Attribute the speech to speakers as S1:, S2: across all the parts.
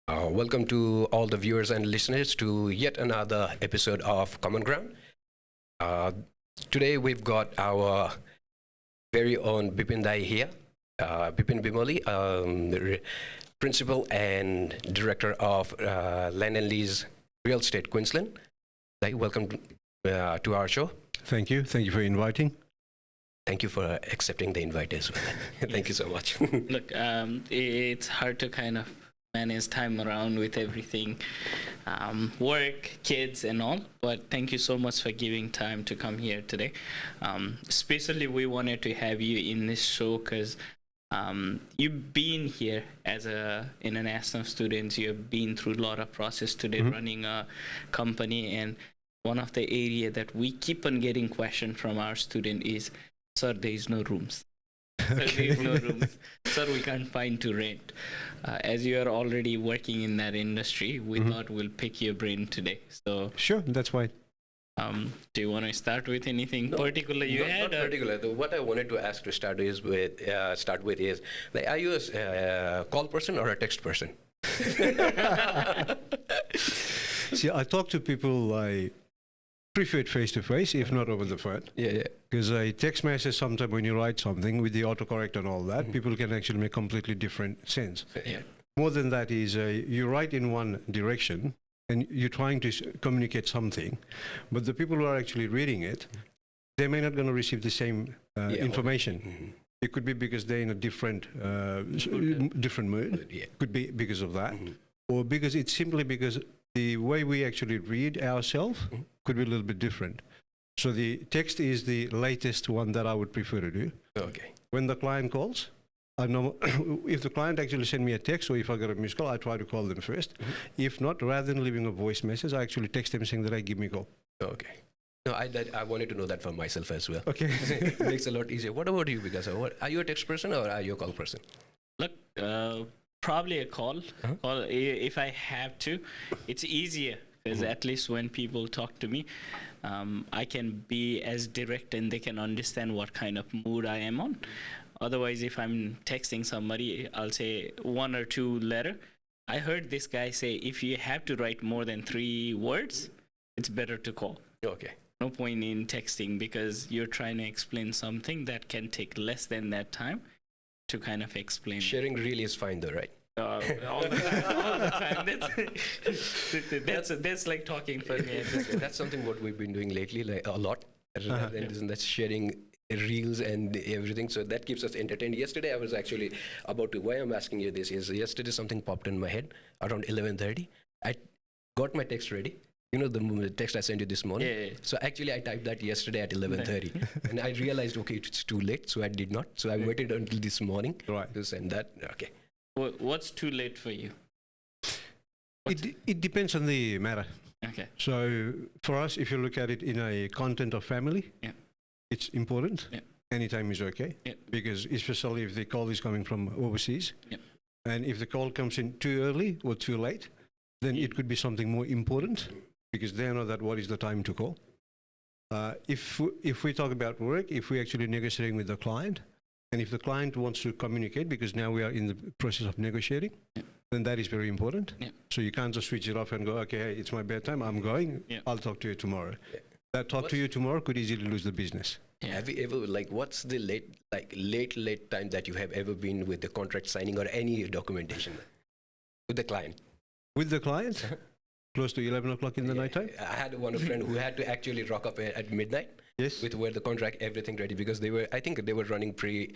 S1: Welcome to all the viewers and listeners to yet another episode of Common Ground. Uh, Today we've got our very own Bipin Dai here, Bipin Bimoli, Principal and Director of Land and Lease Real Estate Queensland. Dai, welcome to our show.
S2: Thank you. Thank you for inviting.
S1: Thank you for accepting the invite as well. Thank you so much.
S3: Look, it's hard to kind of manage time around with everything, work, kids, and all. But thank you so much for giving time to come here today. Especially, we wanted to have you in this show because you've been here as a international student. You've been through a lot of process today running a company, and one of the area that we keep on getting questioned from our student is, "Sir, there is no rooms." Sir, there is no rooms. Sir, we can't find to rent. As you are already working in that industry, we thought we'll pick your brain today. So,
S2: Sure, that's fine.
S3: do you want to start with anything particular you had?
S1: Not particular. What I wanted to ask to start is with is, like, are you a call person or a text person?
S2: See, I talk to people, I prefer it face to face, if not over the phone.
S1: Yeah.
S2: Because a text message, sometimes when you write something with the autocorrect and all that, people can actually make completely different sense.
S3: Yeah.
S2: More than that is you write in one direction and you're trying to communicate something, but the people who are actually reading it, they may not going to receive the same information. It could be because they're in a different mood.
S1: Yeah.
S2: Could be because of that, or because it's simply because the way we actually read ourselves could be a little bit different. So the text is the latest one that I would prefer to do.
S1: Okay.
S2: When the client calls, I know if the client actually send me a text or if I got a missed call, I try to call them first. If not, rather than leaving a voice message, I actually text them saying that I give me a call.
S1: Okay. No, I wanted to know that for myself as well.
S2: Okay.
S1: It makes a lot easier. What about you, Because are you a text person or are you a call person?
S3: Look, probably a call. Call if I have to. It's easier because at least when people talk to me, I can be as direct and they can understand what kind of mood I am on. Otherwise, if I'm texting somebody, I'll say one or two letter. I heard this guy say, if you have to write more than 3 words, it's better to call.
S1: Okay.
S3: No point in texting because you're trying to explain something that can take less than that time to kind of explain.
S1: Sharing really is fine though, right?
S3: All the time. That's like talking for me.
S1: That's something what we've been doing lately, like a lot. And that's sharing reels and everything. So that keeps us entertained. Yesterday, I was actually about to. Why I'm asking you this is yesterday something popped in my head around 11:30. I got my text ready. You know the text I sent you this morning.
S3: Yeah.
S1: So actually, I typed that yesterday at 11:30, and I realized okay, it's too late, so I did not. So I waited until this morning to send that. Okay.
S3: What's too late for you?
S2: It depends on the matter.
S3: Okay.
S2: So for us, if you look at it in a content of family, it's important.
S3: Yeah.
S2: Anytime is okay.
S3: Yeah.
S2: Because especially if the call is coming from overseas, and if the call comes in too early or too late, then it could be something more important because they know that what is the time to call. If we talk about work, if we're actually negotiating with the client, and if the client wants to communicate, because now we are in the process of negotiating, then that is very important.
S3: Yeah.
S2: So you can't just switch it off and go, okay, hey, it's my bedtime, I'm going, I'll talk to you tomorrow. That talk to you tomorrow could easily lose the business.
S3: Yeah.
S1: Have you ever, like, what's the late time that you have ever been with the contract signing or any documentation with the client?
S2: With the client, close to 11 o'clock in the nighttime.
S1: I had one friend who had to actually rock up at midnight.
S2: Yes.
S1: With where the contract, everything ready because I think they were running pretty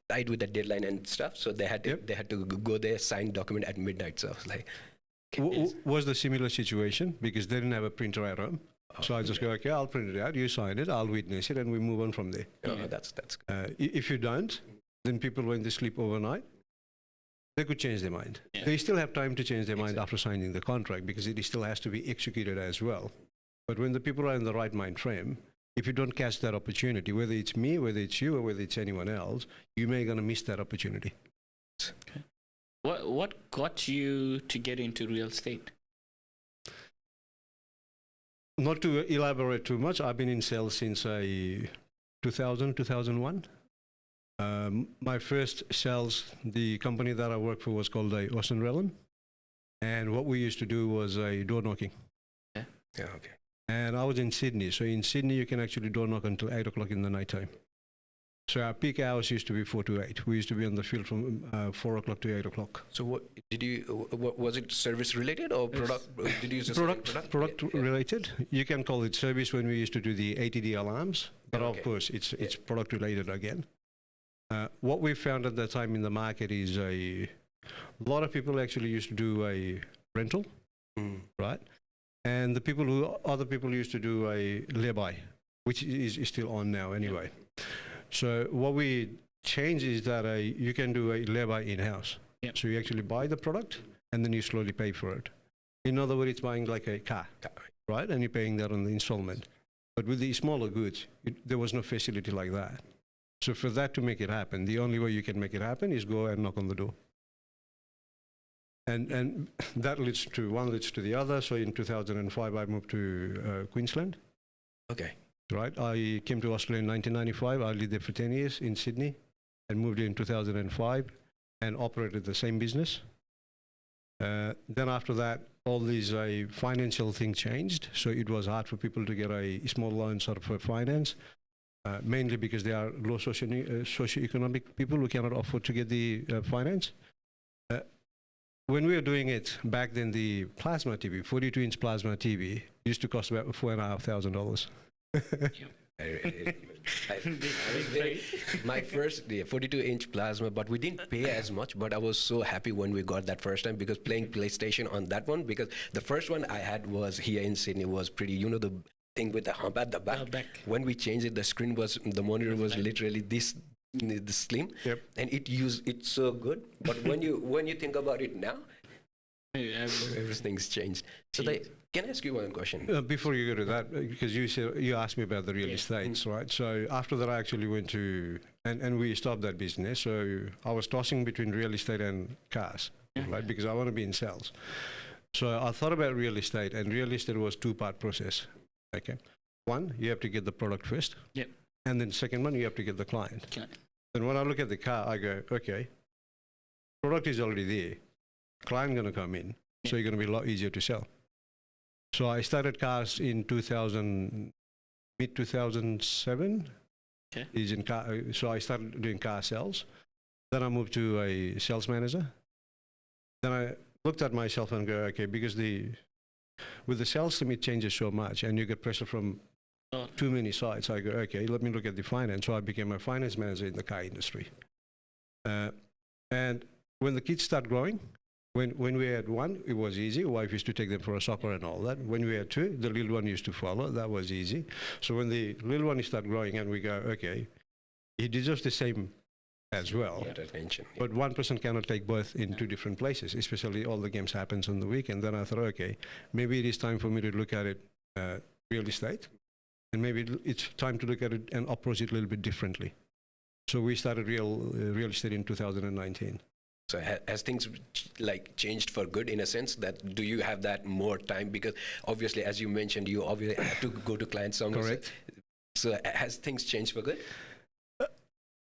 S1: tight with the deadline and stuff. So they had to go there, sign document at midnight. So I was like,
S2: Was the similar situation because they didn't have a printer at home. So I just go, okay, I'll print it out, you sign it, I'll witness it, and we move on from there.
S1: That's good.
S2: If you don't, then people, when they sleep overnight, they could change their mind.
S3: Yeah.
S2: They still have time to change their mind after signing the contract because it still has to be executed as well. But when the people are in the right mind frame, if you don't catch that opportunity, whether it's me, whether it's you, or whether it's anyone else, you may going to miss that opportunity.
S3: Okay. What got you to get into real estate?
S2: Not to elaborate too much, I've been in sales since 2001. My first sales, the company that I worked for was called Ocean Realm. And what we used to do was door knocking.
S1: Yeah, okay.
S2: And I was in Sydney. So in Sydney, you can actually door knock until 8 o'clock in the night time. So our peak hours used to be 4 to 8. We used to be on the field from 4 o'clock to 8 o'clock.
S1: So what did you? What, was it service related or product? Did you use a certain
S2: Product
S1: Yeah.
S2: related. You can call it service when we used to do the ATD alarms, but
S1: Okay.
S2: of course it's product related again. What we found at that time in the market is a lot of people actually used to do a rental, right? And other people used to do a lay-by, which is still on now anyway. So what we changed is that you can do a lay-by in-house.
S3: Yep.
S2: So you actually buy the product and then you slowly pay for it. In other words, it's buying like a car, right? And you're paying that on the installment. But with the smaller goods, there was no facility like that. So for that to make it happen, the only way you can make it happen is go and knock on the door. And that leads to the other. So in 2005, I moved to Queensland.
S1: Okay.
S2: Right. I came to Australia in 1995. I lived there for 10 years in Sydney and moved in 2005 and operated the same business. Then after that, all these financial things changed. So it was hard for people to get a small loan sort of for finance, mainly because they are low socioeconomic people who cannot afford to get the finance. When we were doing it back then, the plasma TV, 42-inch plasma TV, used to cost about $4,500.
S1: My first 42-inch plasma, but we didn't pay as much. But I was so happy when we got that first time because playing PlayStation on that one, because the first one I had was here in Sydney was pretty, the thing with the hump at the back. When we changed it, the monitor was literally this slim, and it's so good. But when you think about it now, everything's changed. So can I ask you one question?
S2: Before you go to that, because you asked me about the real estates, right? So after that, I actually went to and we stopped that business. So I was tossing between real estate and cars, right? Because I want to be in sales. So I thought about real estate, and real estate was two-part process. Okay, one, you have to get the product first, and then second one, you have to get the client. And when I look at the car, I go, okay, product is already there, client going to come in, so you're going to be a lot easier to sell. So I started cars in mid 2007. So I started doing car sales. Then I moved to a sales manager. Then I looked at myself and go, okay, because with the sales team, it changes so much, and you get pressure from too many sides. I go, okay, let me look at the finance. So I became a finance manager in the car industry. And when the kids start growing, when we had one, it was easy. Wife used to take them for a soccer and all that. When we had two, the little one used to follow. That was easy. So when the little one start growing, and we go, okay, he deserves the same as well.
S1: Attention.
S2: But one person cannot take both in two different places, especially all the games happens on the weekend. Then I thought, okay, maybe it is time for me to look at it real estate. And maybe it's time to look at it and approach it a little bit differently. So we started real estate in 2019.
S1: So has things changed for good in a sense that do you have that more time? Because obviously, as you mentioned, you obviously have to go to clients.
S2: Correct.
S1: So has things changed for good?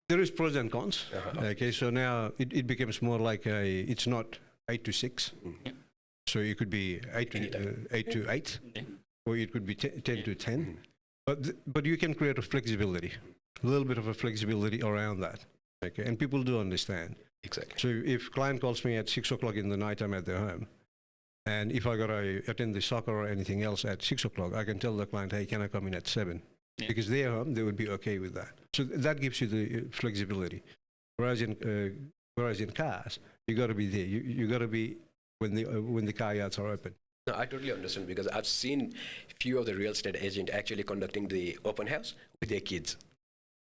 S2: There is pros and cons. Okay, so now it becomes more like it's not 8 to 6. So it could be 8 to 8, or it could be 10 to 10. But you can create a flexibility, a little bit of a flexibility around that. Okay, and people do understand.
S1: Exactly.
S2: So if client calls me at 6 o'clock in the night, I'm at their home. And if I got to attend the soccer or anything else at 6 o'clock, I can tell the client, hey, can I come in at 7? Because they're home, they would be okay with that. So that gives you the flexibility. Whereas in cars, you got to be there. You got to be when the car yards are open.
S1: No, I totally understand because I've seen a few of the real estate agents actually conducting the open house with their kids.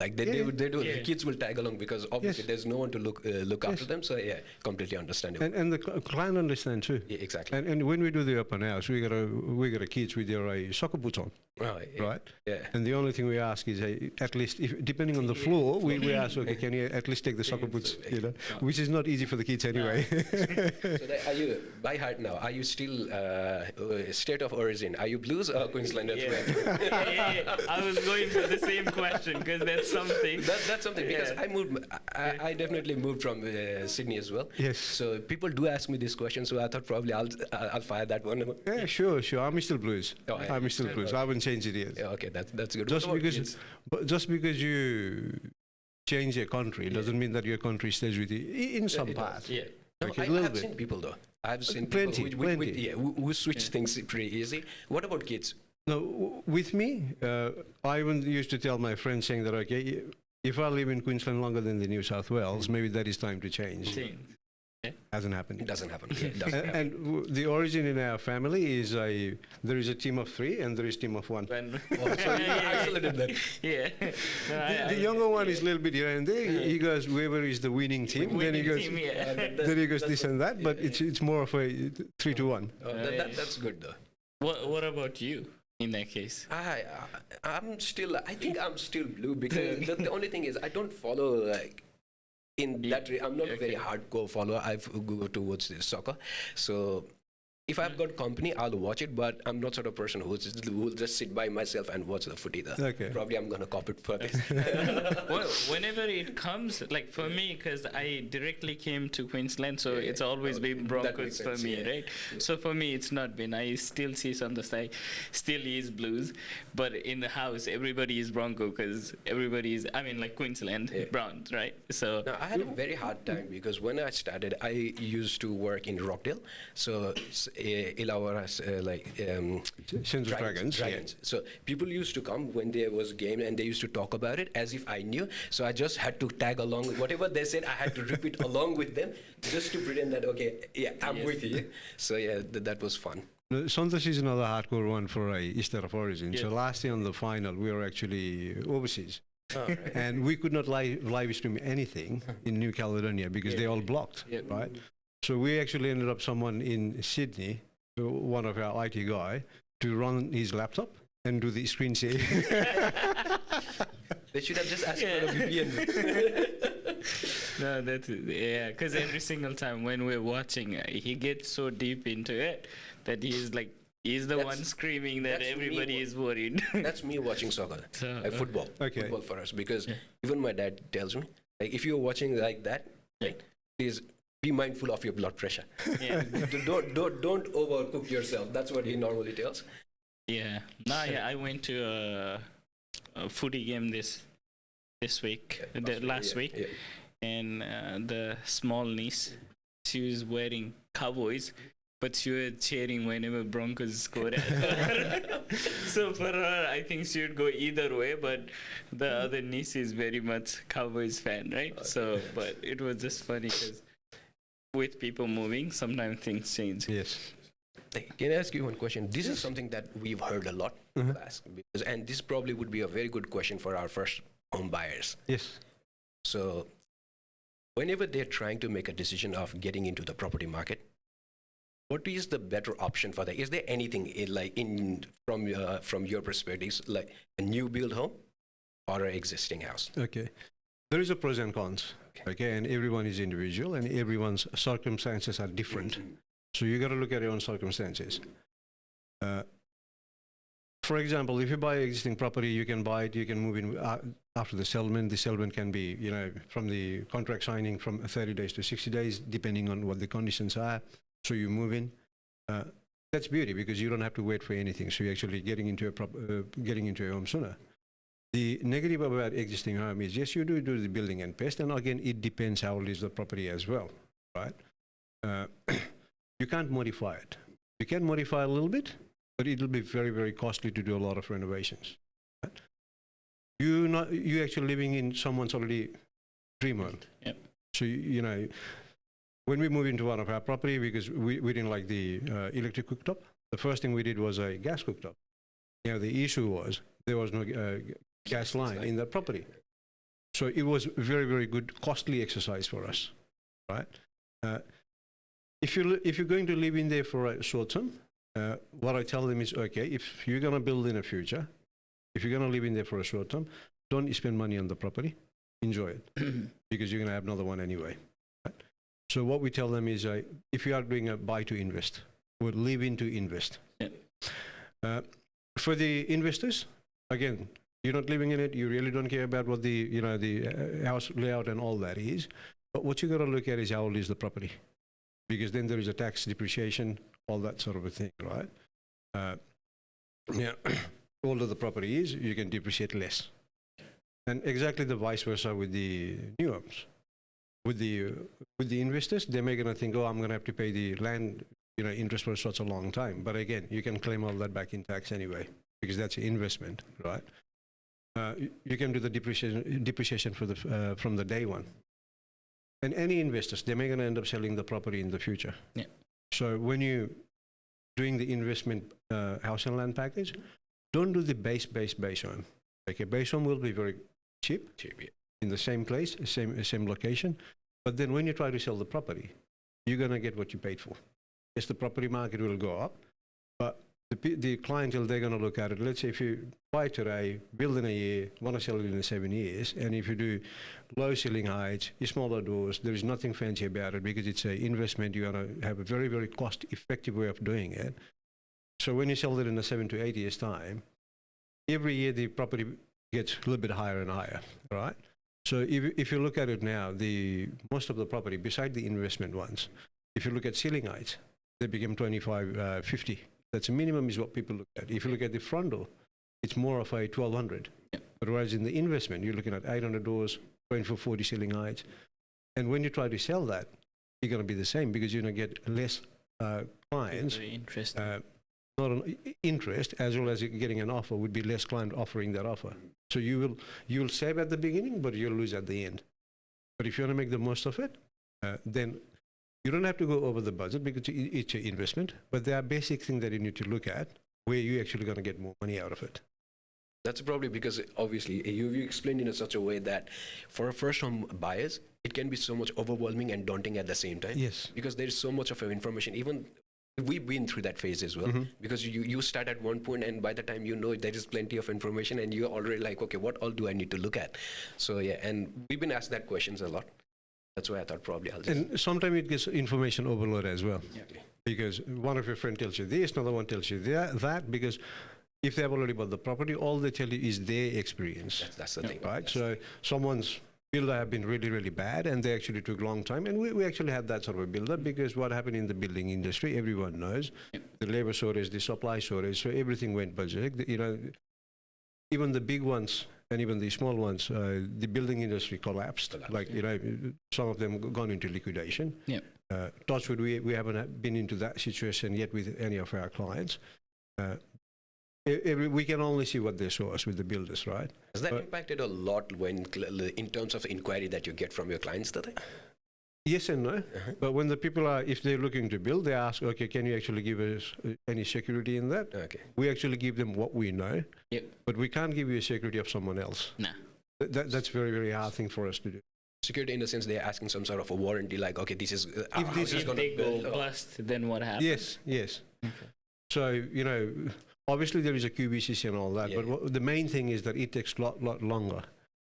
S1: Like they do, the kids will tag along because obviously there's no one to look after them. So completely understandable.
S2: And the client understands too.
S1: Yeah, exactly.
S2: And when we do the open house, we got a kids with their soccer boots on. Right?
S1: Yeah.
S2: And the only thing we ask is at least, depending on the floor, we ask, okay, can you at least take the soccer boots, which is not easy for the kids anyway.
S1: So are you, by heart now, are you still state of origin? Are you Blues or Queenslander?
S3: I was going for the same question because that's something.
S1: That's something because I moved. I definitely moved from Sydney as well.
S2: Yes.
S1: So people do ask me this question. So I thought probably I'll fire that one.
S2: Yeah, sure. I'm still Blues.
S1: Oh, yeah.
S2: I'm still Blues. I haven't changed it yet.
S1: Yeah, okay, that's good.
S2: Just
S1: What about
S2: because,
S1: kids?
S2: just because you change your country doesn't mean that your country stays with you in some
S1: It
S2: part.
S1: does, yeah. No,
S2: Okay,
S1: I
S2: a little
S1: have
S2: bit.
S1: seen people though. I've seen
S2: Plenty,
S1: people
S2: plenty.
S1: who switch things pretty easy. What about kids?
S2: No, with me, I even used to tell my friends saying that, okay, if I live in Queensland longer than the New South Wales, maybe that is time to change. Hasn't happened.
S1: It doesn't happen. Yeah, it doesn't happen.
S2: And the origin in our family is there is a team of 3 and there is team of 1.
S1: Oh, so you isolated that.
S3: Yeah.
S2: The younger one is a little bit here and there. He goes, whoever is the winning team, then he goes, then he goes this and that. But it's more of a 3 to 1.
S1: Oh, that's good though.
S3: What about you in that case?
S1: I'm still. I think I'm still blue because the only thing is I don't follow like. I'm not a very hardcore follower. I go towards the soccer, so if I've got company, I'll watch it. But I'm not sort of person who will just sit by myself and watch the footy.
S2: Okay.
S1: Probably I'm gonna cop it for this.
S3: Well, whenever it comes, like for me, because I directly came to Queensland, so it's always been Broncos for me, right? So for me, it's not been. I still see on the side, still is Blues, but in the house, everybody is Bronco because everybody is. I mean, like Queensland Browns, right? So
S1: Now, I had a very hard time because when I started, I used to work in Rockdale, so Illawarra's
S2: Central Dragons.
S1: Dragons. So people used to come when there was a game and they used to talk about it as if I knew. So I just had to tag along with whatever they said. I had to repeat along with them just to pretend that I'm with you. So yeah, that was fun.
S2: Santos is another hardcore one for Easter of Origin.
S3: Yeah.
S2: So last year on the final, we were actually overseas.
S1: Oh, right.
S2: And we could not live stream anything in New Caledonia because they're all blocked,
S3: Yeah.
S2: right? So we actually ended up someone in Sydney, one of our IT guy, to run his laptop and do the screen share.
S1: They should have just asked for a VPN.
S3: no, that's because every single time when we're watching, he gets so deep into it that he's the one screaming that
S1: that's
S3: everybody
S1: me.
S3: is worried.
S1: That's me watching soccer,
S3: So,
S1: football.
S2: Okay.
S1: Football for us because even my dad tells me, like, if you're watching like that, like, please be mindful of your blood pressure.
S3: Yeah.
S1: don't overcook yourself. That's what he normally tells.
S3: Yeah. No, yeah, I went to a footy game this week, last week,
S1: Yeah.
S3: and the small niece, she was wearing Cowboys, but she was cheering whenever Broncos scored. So for her, I think she would go either way, but the other niece is very much Cowboys fan, right? So, but it was just funny because with people moving, sometimes things change.
S2: Yes.
S1: Hey, can I ask you one question? This is something that we've heard a lot ask, and this probably would be a very good question for our first home buyers.
S2: Yes.
S1: So, whenever they're trying to make a decision of getting into the property market, what is the better option for that? Is there anything from your perspectives, like a new build home or an existing house?
S2: Okay. There is a pros and cons. Okay, and everyone is individual, and everyone's circumstances are different. So you got to look at your own circumstances. For example, if you buy existing property, you can buy it, you can move in after the settlement. The settlement can be, from the contract signing from 30 days to 60 days, depending on what the conditions are. So you move in. That's beauty because you don't have to wait for anything. So you're actually getting into a home sooner. The negative about existing home is, yes, you do the building and pest, and again, it depends how old is the property as well, right? You can't modify it. You can modify a little bit, but it'll be very, very costly to do a lot of renovations. Right? You actually living in someone's already dream home.
S3: Yep.
S2: So when we moved into one of our property, because we didn't like the electric cooktop, the first thing we did was a gas cooktop. The issue was there was no gas line in that property. So it was very, very good, costly exercise for us, right? If you're going to live in there for a short term, what I tell them is, okay, if you're going to build in the future, if you're going to live in there for a short term, don't spend money on the property, enjoy it, because you're going to have another one anyway. Right? So what we tell them is, if you are doing a buy to invest, or live in to invest.
S3: Yeah.
S2: For the investors, again, You're not living in it. You really don't care about what the house layout and all that is. But what you got to look at is how old is the property, because then there is a tax depreciation, all that sort of a thing, right? Yeah, older the property is, you can depreciate less, and exactly the vice versa with the new homes. With the investors, they're going to think, oh, I'm going to have to pay the land, interest for such a long time. But again, you can claim all that back in tax anyway, because that's your investment, right? You can do the depreciation for from the day one. And any investors, they're going to end up selling the property in the future.
S3: Yeah.
S2: So when you doing the investment house and land package, don't do the base home. Okay, base home will be very cheap, yeah, in the same place, same location. But then when you try to sell the property, you're going to get what you paid for. Yes, the property market will go up, but the clientele, they're going to look at it. Let's say if you buy today, build in a year, want to sell it in 7 years, and if you do low ceiling heights, smaller doors, there is nothing fancy about it because it's an investment. You're going to have a very, very cost-effective way of doing it. So when you sell it in 7 to 8 years' time, every year the property gets a little bit higher and higher, right? So if you look at it now, most of the property, beside the investment ones, if you look at ceiling heights, they become 25, 50. That's a minimum is what people look at. If you look at the front door, it's more of a 1200. Yeah. But whereas in the investment, you're looking at 800 doors, going for 40 ceiling heights. And when you try to sell that, you're going to be the same because you're going to get less clients.
S3: Very interesting.
S2: Not an interest, as well as getting an offer would be less client offering that offer. So you'll save at the beginning, but you'll lose at the end. But if you want to make the most of it, then you don't have to go over the budget because it's an investment, but there are basic things that you need to look at where you're actually going to get more money out of it.
S1: That's probably because obviously you explained in such a way that for a first home buyers, it can be so much overwhelming and daunting at the same time.
S2: Yes.
S1: Because there's so much of information. Even we've been through that phase as well, because you start at one point and by the time there is plenty of information and you're already like, okay, what all do I need to look at? So yeah, and we've been asked that questions a lot. That's why I thought probably I'll just... And
S2: sometimes it gets information overload as well.
S1: Yeah.
S2: Because one of your friends tells you this, another one tells you that, because if they've already bought the property, all they tell you is their experience.
S1: That's the thing.
S2: Right? So someone's builder have been really, really bad and they actually took a long time. And we actually had that sort of a builder because what happened in the building industry, everyone knows, the labor shortage, the supply shortage, so everything went berserk. Even the big ones and even the small ones, the building industry collapsed. Like, some of them gone into liquidation.
S3: Yeah.
S2: Touch wood, we haven't been into that situation yet with any of our clients. We can only see what they show us with the builders, right?
S1: Has that impacted a lot in terms of inquiry that you get from your clients today?
S2: Yes and no. But when the people if they're looking to build, they ask, okay, can you actually give us any security in that?
S1: Okay.
S2: We actually give them what we know, but we can't give you a security of someone else.
S3: No.
S2: That's very, very hard thing for us to do.
S1: Security in the sense they're asking some sort of a warranty, like, okay, this is...
S3: if they go bust, then what happens?
S2: Yes. Okay. So, obviously there is a QBCC and all that, but the main thing is that it takes a lot longer.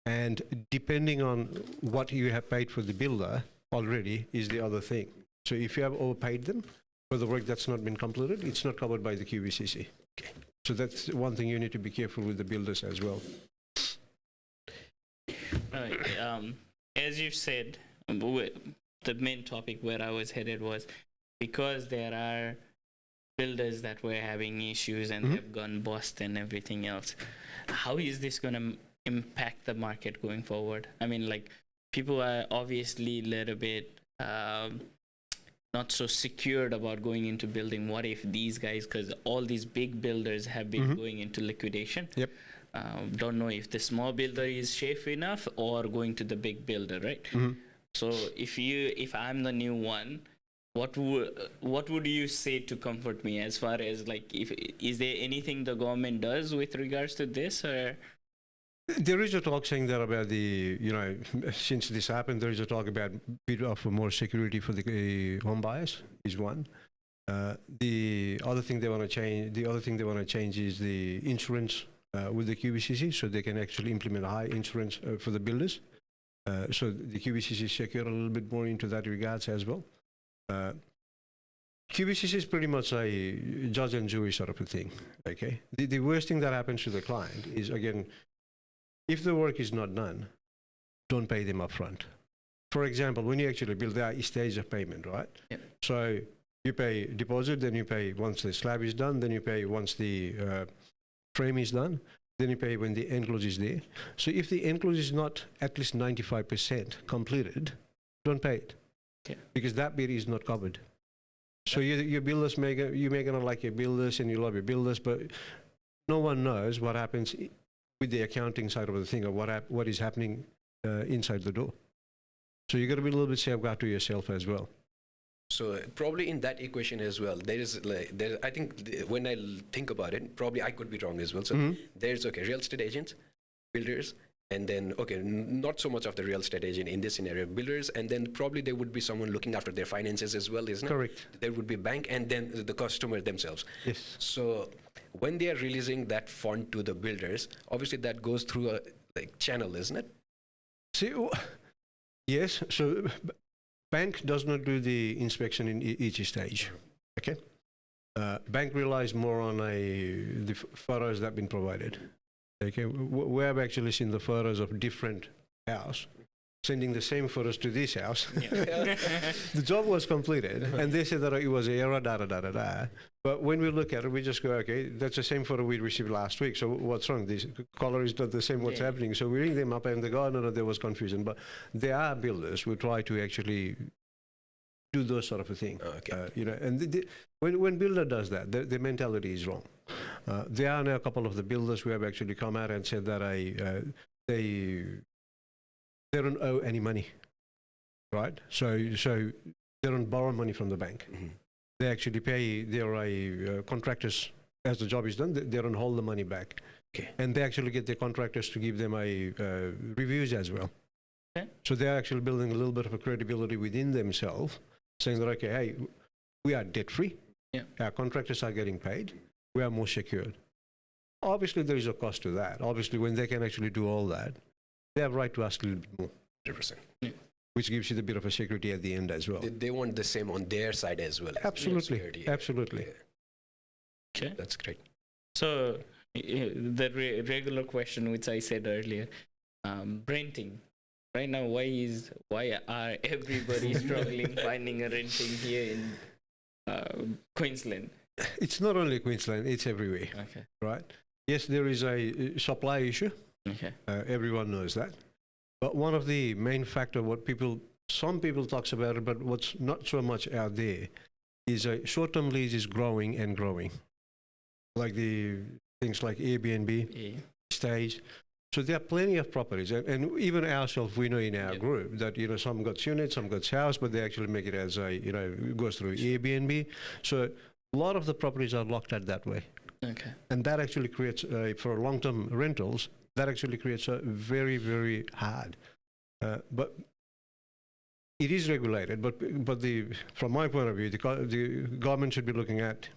S2: And depending on what you have paid for the builder already is the other thing. So if you have overpaid them for the work that's not been completed, it's not covered by the QBCC. Okay. So that's one thing you need to be careful with the builders as well.
S3: As you said, the main topic where I was headed was because there are builders that were having issues and they've gone bust and everything else. How is this going to impact the market going forward? I mean, like, people are obviously a little bit not so secured about going into building. What if these guys, because all these big builders have been going into liquidation.
S2: Yep.
S3: Don't know if the small builder is safe enough or going to the big builder, right? So if I'm the new one, what would you say to comfort me as far as, like, is there anything the government does with regards to this? Or
S2: there is a talk saying that about since this happened, there is a talk about bit of more security for the home buyers is one. The other thing they want to change is the insurance with the QBCC, so they can actually implement a high insurance for the builders. So the QBCC secure a little bit more into that regards as well. QBCC is pretty much a judge and jury sort of a thing. Okay. The worst thing that happens to the client is, again, If the work is not done, don't pay them upfront. For example, when you actually build, there are stages of payment, right?
S3: Yep.
S2: So you pay deposit, then you pay once the slab is done, then you pay once the frame is done, then you pay when the enclosure is there. So if the enclosure is not at least 95% completed, don't pay it.
S3: Okay.
S2: Because that bit is not covered. So your builders you may gonna like your builders and you love your builders, but no one knows what happens with the accounting side of the thing, or what is happening inside the door. So you got to be a little bit safeguard to yourself as well.
S1: So probably in that equation as well, I think when I think about it, probably I could be wrong as well. So there's real estate agents, builders, and then not so much of the real estate agent in this scenario, builders, and then probably there would be someone looking after their finances as well, isn't it?
S2: Correct.
S1: There would be bank and then the customer themselves.
S2: Yes.
S1: So when they are releasing that fund to the builders, obviously that goes through a channel, isn't it?
S2: See, yes. So bank does not do the inspection in each stage. Okay. Bank relies more on the photos that have been provided. Okay. We have actually seen the photos of different house, sending the same photos to this house.
S3: Yeah.
S2: The job was completed, and they said that it was error, da. But when we look at it, we just go, okay, that's the same photo we received last week. So what's wrong? This color is not the same. What's happening? So we ring them up, and they go, no, there was confusion. But there are builders who try to actually do those sort of a thing.
S1: Okay.
S2: And when builder does that, the mentality is wrong. There are now a couple of the builders who have actually come out and said that they don't owe any money, right? So they don't borrow money from the bank.
S1: Mm-hmm.
S2: They actually pay their contractors as the job is done. They don't hold the money back, and they actually get their contractors to give them reviews as well.
S3: Okay.
S2: So they're actually building a little bit of a credibility within themselves, saying that hey, we are debt free.
S1: Yeah.
S2: Our contractors are getting paid. We are more secured. Obviously, there is a cost to that. Obviously, when they can actually do all that, they have right to ask a little bit more.
S1: 100%.
S3: Yeah.
S2: Which gives you a bit of a security at the end as well.
S1: They want the same on their side as well.
S2: Absolutely.
S1: Security.
S2: Absolutely.
S1: Yeah.
S3: Okay.
S1: That's great.
S3: So the regular question, which I said earlier, renting. Right now, why are everybody struggling finding a renting here in Queensland?
S2: It's not only Queensland, it's everywhere.
S3: Okay.
S2: Right? Yes, there is a supply issue.
S3: Okay.
S2: Everyone knows that. But one of the main factor, some people talks about it, but what's not so much out there is a short-term lease is growing and growing. Like the things like Airbnb, stage. So there are plenty of properties, and even ourselves, we know in our group that some got units, some got house, but they actually make it as goes through Airbnb. So a lot of the properties are locked at that way.
S3: Okay.
S2: And that actually creates for long-term rentals. That actually creates a very, very hard. But it is regulated. But from my point of view, the government should be looking at,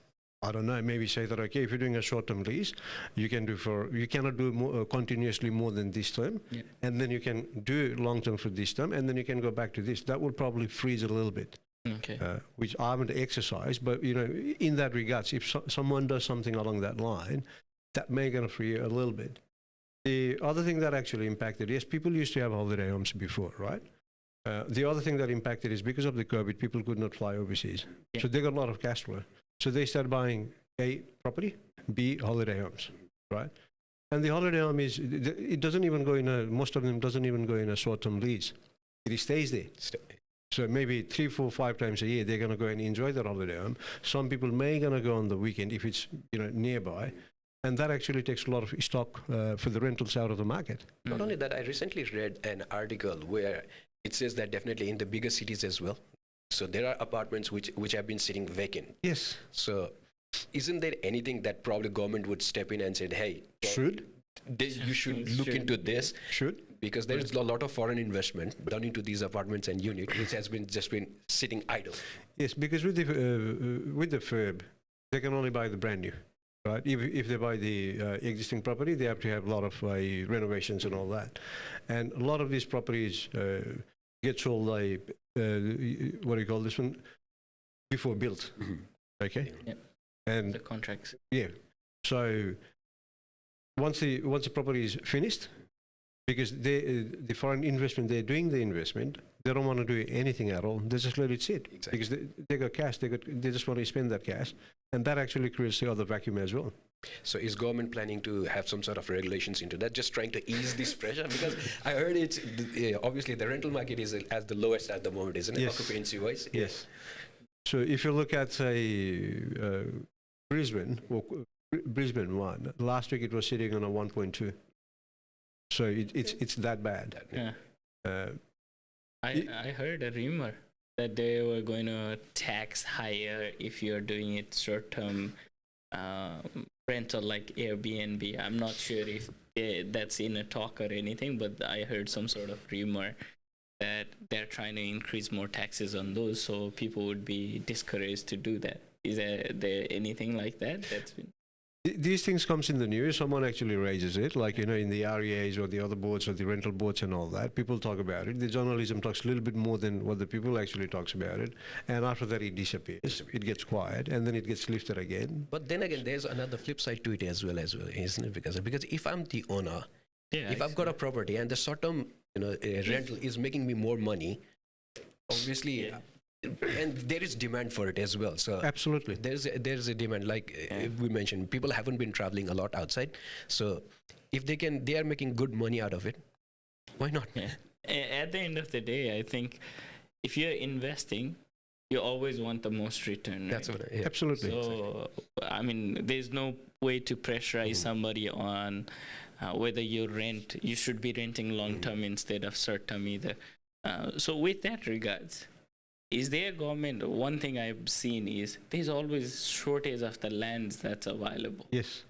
S2: I don't know, maybe say that if you're doing a short-term lease, you cannot do continuously more than this term, and then you can do long-term for this term, and then you can go back to this. That would probably freeze a little bit.
S3: Okay.
S2: Which I haven't exercised, but in that regards, if someone does something along that line, that may gonna free a little bit. The other thing that actually impacted, yes, people used to have holiday homes before, right? The other thing that impacted is because of the COVID, people could not fly overseas.
S3: Yeah.
S2: So they got a lot of cash flow. So they started buying A, property, B, holiday homes, right? And the holiday home it doesn't even go most of them doesn't even go in a short-term lease. It stays there. So maybe 3, 4, 5 times a year, they're going to go and enjoy their holiday home. Some people may going to go on the weekend if it's nearby. And that actually takes a lot of stock for the rentals out of the market.
S1: Not only that, I recently read an article where it says that definitely in the bigger cities as well. So there are apartments which have been sitting vacant.
S2: Yes.
S1: So isn't there anything that probably government would step in and say, hey, you should look into this?
S2: Should.
S1: Because there is a lot of foreign investment done into these apartments and units, which has been just been sitting idle.
S2: Yes, because with the FIRB, they can only buy the brand new. Right? If they buy the existing property, they have to have a lot of renovations and all that. And a lot of these properties get sold what do you call this one? Before built.
S1: Mm-hmm.
S2: Okay?
S3: Yeah.
S2: And
S3: The contracts.
S2: yeah. So once the property is finished, because the foreign investment, they're doing the investment, they don't want to do anything at all. They just let it sit.
S1: Exactly.
S2: Because they got cash, they just want to spend that cash. And that actually creates the other vacuum as well.
S1: So is government planning to have some sort of regulations into that, just trying to ease this pressure? Because I heard it's obviously the rental market is at the lowest at the moment, isn't it?
S2: Yes.
S1: Occupancy-wise.
S2: Yes. So if you look at, say, Brisbane, or Brisbane 1, last week it was sitting on a 1.2. So it's that bad.
S3: Yeah.
S2: Uh,
S3: I heard a rumor that they were going to tax higher if you're doing it short-term rental like Airbnb. I'm not sure if that's in a talk or anything, but I heard some sort of rumor that they're trying to increase more taxes on those, so people would be discouraged to do that. Is there anything like that that's been?
S2: These things comes in the news. Someone actually raises it, like, in the REAs or the other boards or the rental boards and all that. People talk about it. The journalism talks a little bit more than what the people actually talks about it. And after that, it disappears. It gets quiet, and then it gets lifted again.
S1: But then again, there's another flip side to it as well, isn't it? Because if I'm the owner,
S3: Yeah,
S1: if I've got a property and the short-term, rental is making me more money, obviously.
S3: Yeah.
S1: And there is demand for it as well. So
S2: Absolutely.
S1: there's a demand. Like we mentioned, people haven't been traveling a lot outside. So if they are making good money out of it. Why not?
S3: Yeah. At the end of the day, I think if you're investing, you always want the most return.
S1: That's
S3: right?
S1: what. Yeah.
S2: Absolutely.
S3: So, I mean, there's no way to pressurize somebody on whether you should be renting long term instead of short term either. So, with that regards, is there government? One thing I've seen is there's always shortage of the lands that's available.
S2: Yes.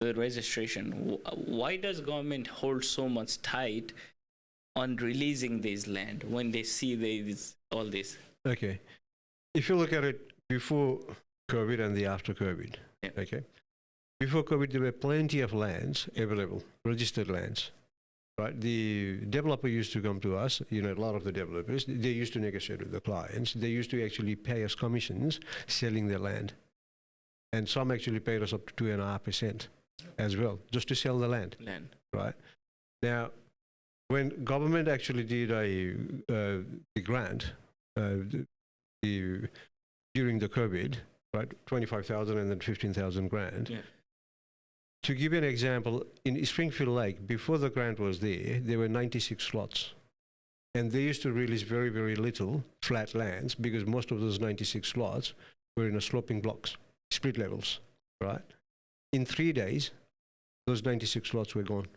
S3: The registration. Why does government hold so much tight on releasing this land when they see all this?
S2: Okay. If you look at it before COVID and the after COVID,
S3: Yeah.
S2: okay. Before COVID, there were plenty of lands available, registered lands. Right, the developer used to come to us, a lot of the developers, they used to negotiate with the clients. They used to actually pay us commissions selling their land. And some actually paid us up to 2.5% as well, just to sell the land, right? Now, when government actually did the grant during the COVID, right, 25,000 and then 15,000 grand,
S3: Yeah.
S2: to give you an example, in Springfield Lake, before the grant was there were 96 slots. And they used to release very, very little flat lands because most of those 96 slots were in a sloping blocks, split levels, right? In 3 days, those 96 slots were gone.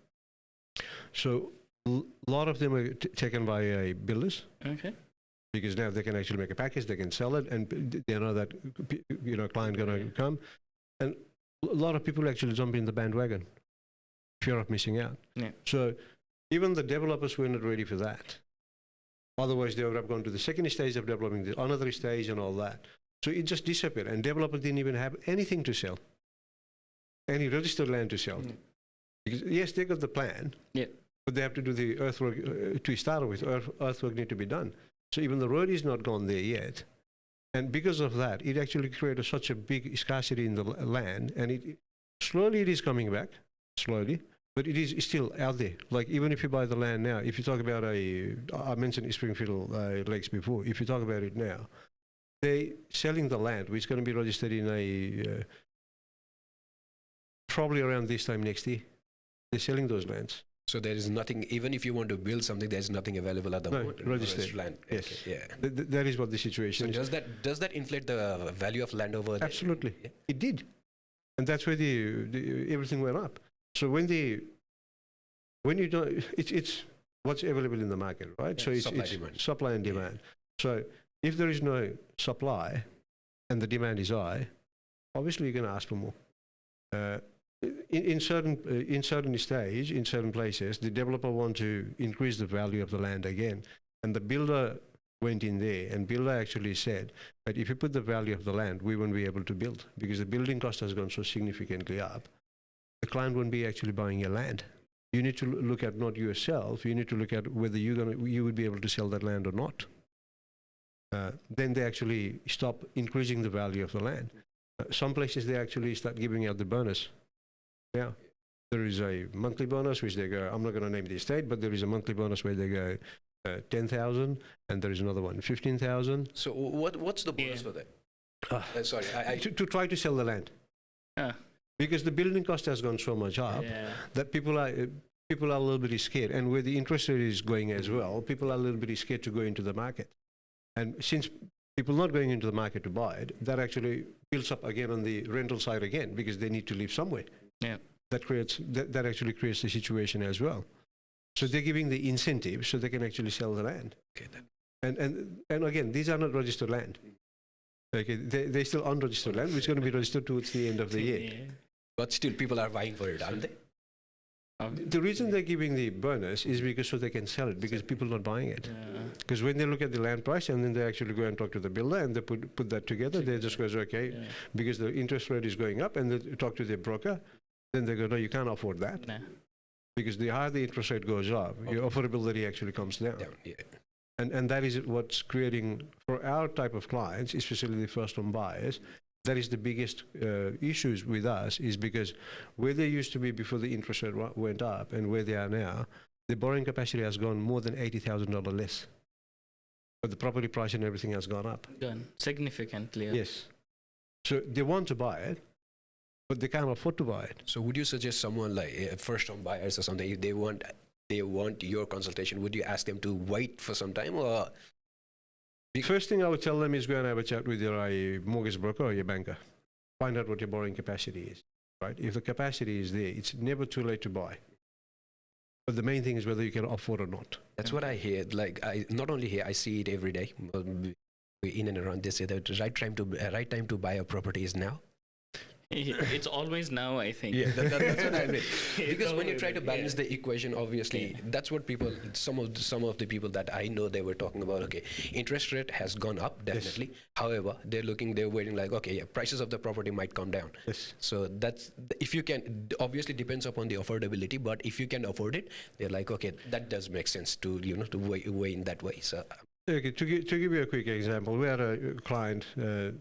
S2: So a lot of them were taken by builders.
S3: Okay.
S2: Because now they can actually make a package, they can sell it, and they know that client going to come. And a lot of people actually jump in the bandwagon, fear of missing out.
S3: Yeah.
S2: So even the developers were not ready for that. Otherwise, they would have gone to the second stage of developing, another stage and all that. So it just disappeared, and developers didn't even have anything to sell, any registered land to sell.
S3: Yeah.
S2: Because yes, they got the plan,
S3: Yeah.
S2: but they have to do the earthwork to start with. Earthwork need to be done. So even the road is not gone there yet. And because of that, it actually created such a big scarcity in the land, and it is coming back, slowly, but it is still out there. Like even if you buy the land now, if you talk about I mentioned Springfield Lakes before, if you talk about it now, they selling the land, which is going to be registered in probably around this time next year. They're selling those lands.
S1: So there is nothing, even if you want to build something, there's nothing available at the moment.
S2: Registered
S1: Land.
S2: Yes.
S1: Okay, yeah.
S2: That is what the situation
S1: So
S2: is.
S1: does that inflate the value of land over there?
S2: Absolutely.
S1: Yeah.
S2: It did. And that's where everything went up. So when you don't, it's what's available in the market, right?
S1: Yeah,
S2: So it's
S1: demand.
S2: supply and demand. So if there is no supply and the demand is high, obviously you're going to ask for more. In certain stage, in certain places, the developer want to increase the value of the land again, and the builder went in there, and builder actually said, "But if you put the value of the land, we won't be able to build because the building cost has gone so significantly up. The client won't be actually buying your land. You need to look at not yourself. You need to look at whether you would be able to sell that land or not." Then they actually stop increasing the value of the land. Some places they actually start giving out the bonus. Yeah, there is a monthly bonus which they go, I'm not going to name the estate, but there is a monthly bonus where they go 10,000, and there is another one, 15,000.
S1: So what's the bonus for that? Sorry,
S2: To try to sell the land.
S3: Ah,
S2: Because the building cost has gone so much up
S3: yeah.
S2: that people are a little bit scared. And where the interest rate is going as well, people are a little bit scared to go into the market. And since people not going into the market to buy it, that actually builds up again on the rental side again, because they need to live somewhere.
S3: Yeah.
S2: That actually creates the situation as well. So they're giving the incentive so they can actually sell the land.
S1: Okay, then.
S2: And again, these are not registered land. Okay, they're still unregistered land, which is going to be registered towards the end of the year.
S3: Yeah.
S1: But still, people are vying for it, aren't they?
S2: The reason they're giving the bonus is because so they can sell it, because people are not buying it. Because when they look at the land price and then they actually go and talk to the builder and they put that together, they just goes, okay, because the interest rate is going up, and they talk to their broker, then they go, no, you can't afford that.
S3: Nah.
S2: Because the higher the interest rate goes up, your affordability actually comes down.
S1: Yeah.
S2: And that is what's creating, for our type of clients, especially the first-home buyers, that is the biggest issues with us, is because where they used to be before the interest rate went up and where they are now, the borrowing capacity has gone more than $80,000 less. But the property price and everything has gone up.
S3: Gone significantly.
S2: Yes. So they want to buy it, but they can't afford to buy it.
S1: So would you suggest someone like first-home buyers or something, if they want your consultation, would you ask them to wait for some time, or?
S2: The first thing I would tell them is go and have a chat with your mortgage broker or your banker. Find out what your borrowing capacity is, right? If the capacity is there, it's never too late to buy. But the main thing is whether you can afford or not.
S1: That's what I hear. Like, I not only here, I see it every day. In and around, they say that the right time to buy a property is now.
S3: It's always now, I think.
S1: Yeah, that's what I mean. Because when you try to
S3: always,
S1: balance the equation, obviously, that's what people, some of the people that I know, they were talking about, okay, interest rate has gone up, definitely. Yes. However, they're waiting like, okay, yeah, prices of the property might come down.
S2: Yes.
S1: So that's, if you can, obviously depends upon the affordability, but if you can afford it, they're like, okay, that does make sense to, to weigh in that way. So.
S2: Okay, to give you a quick example, we had a client 2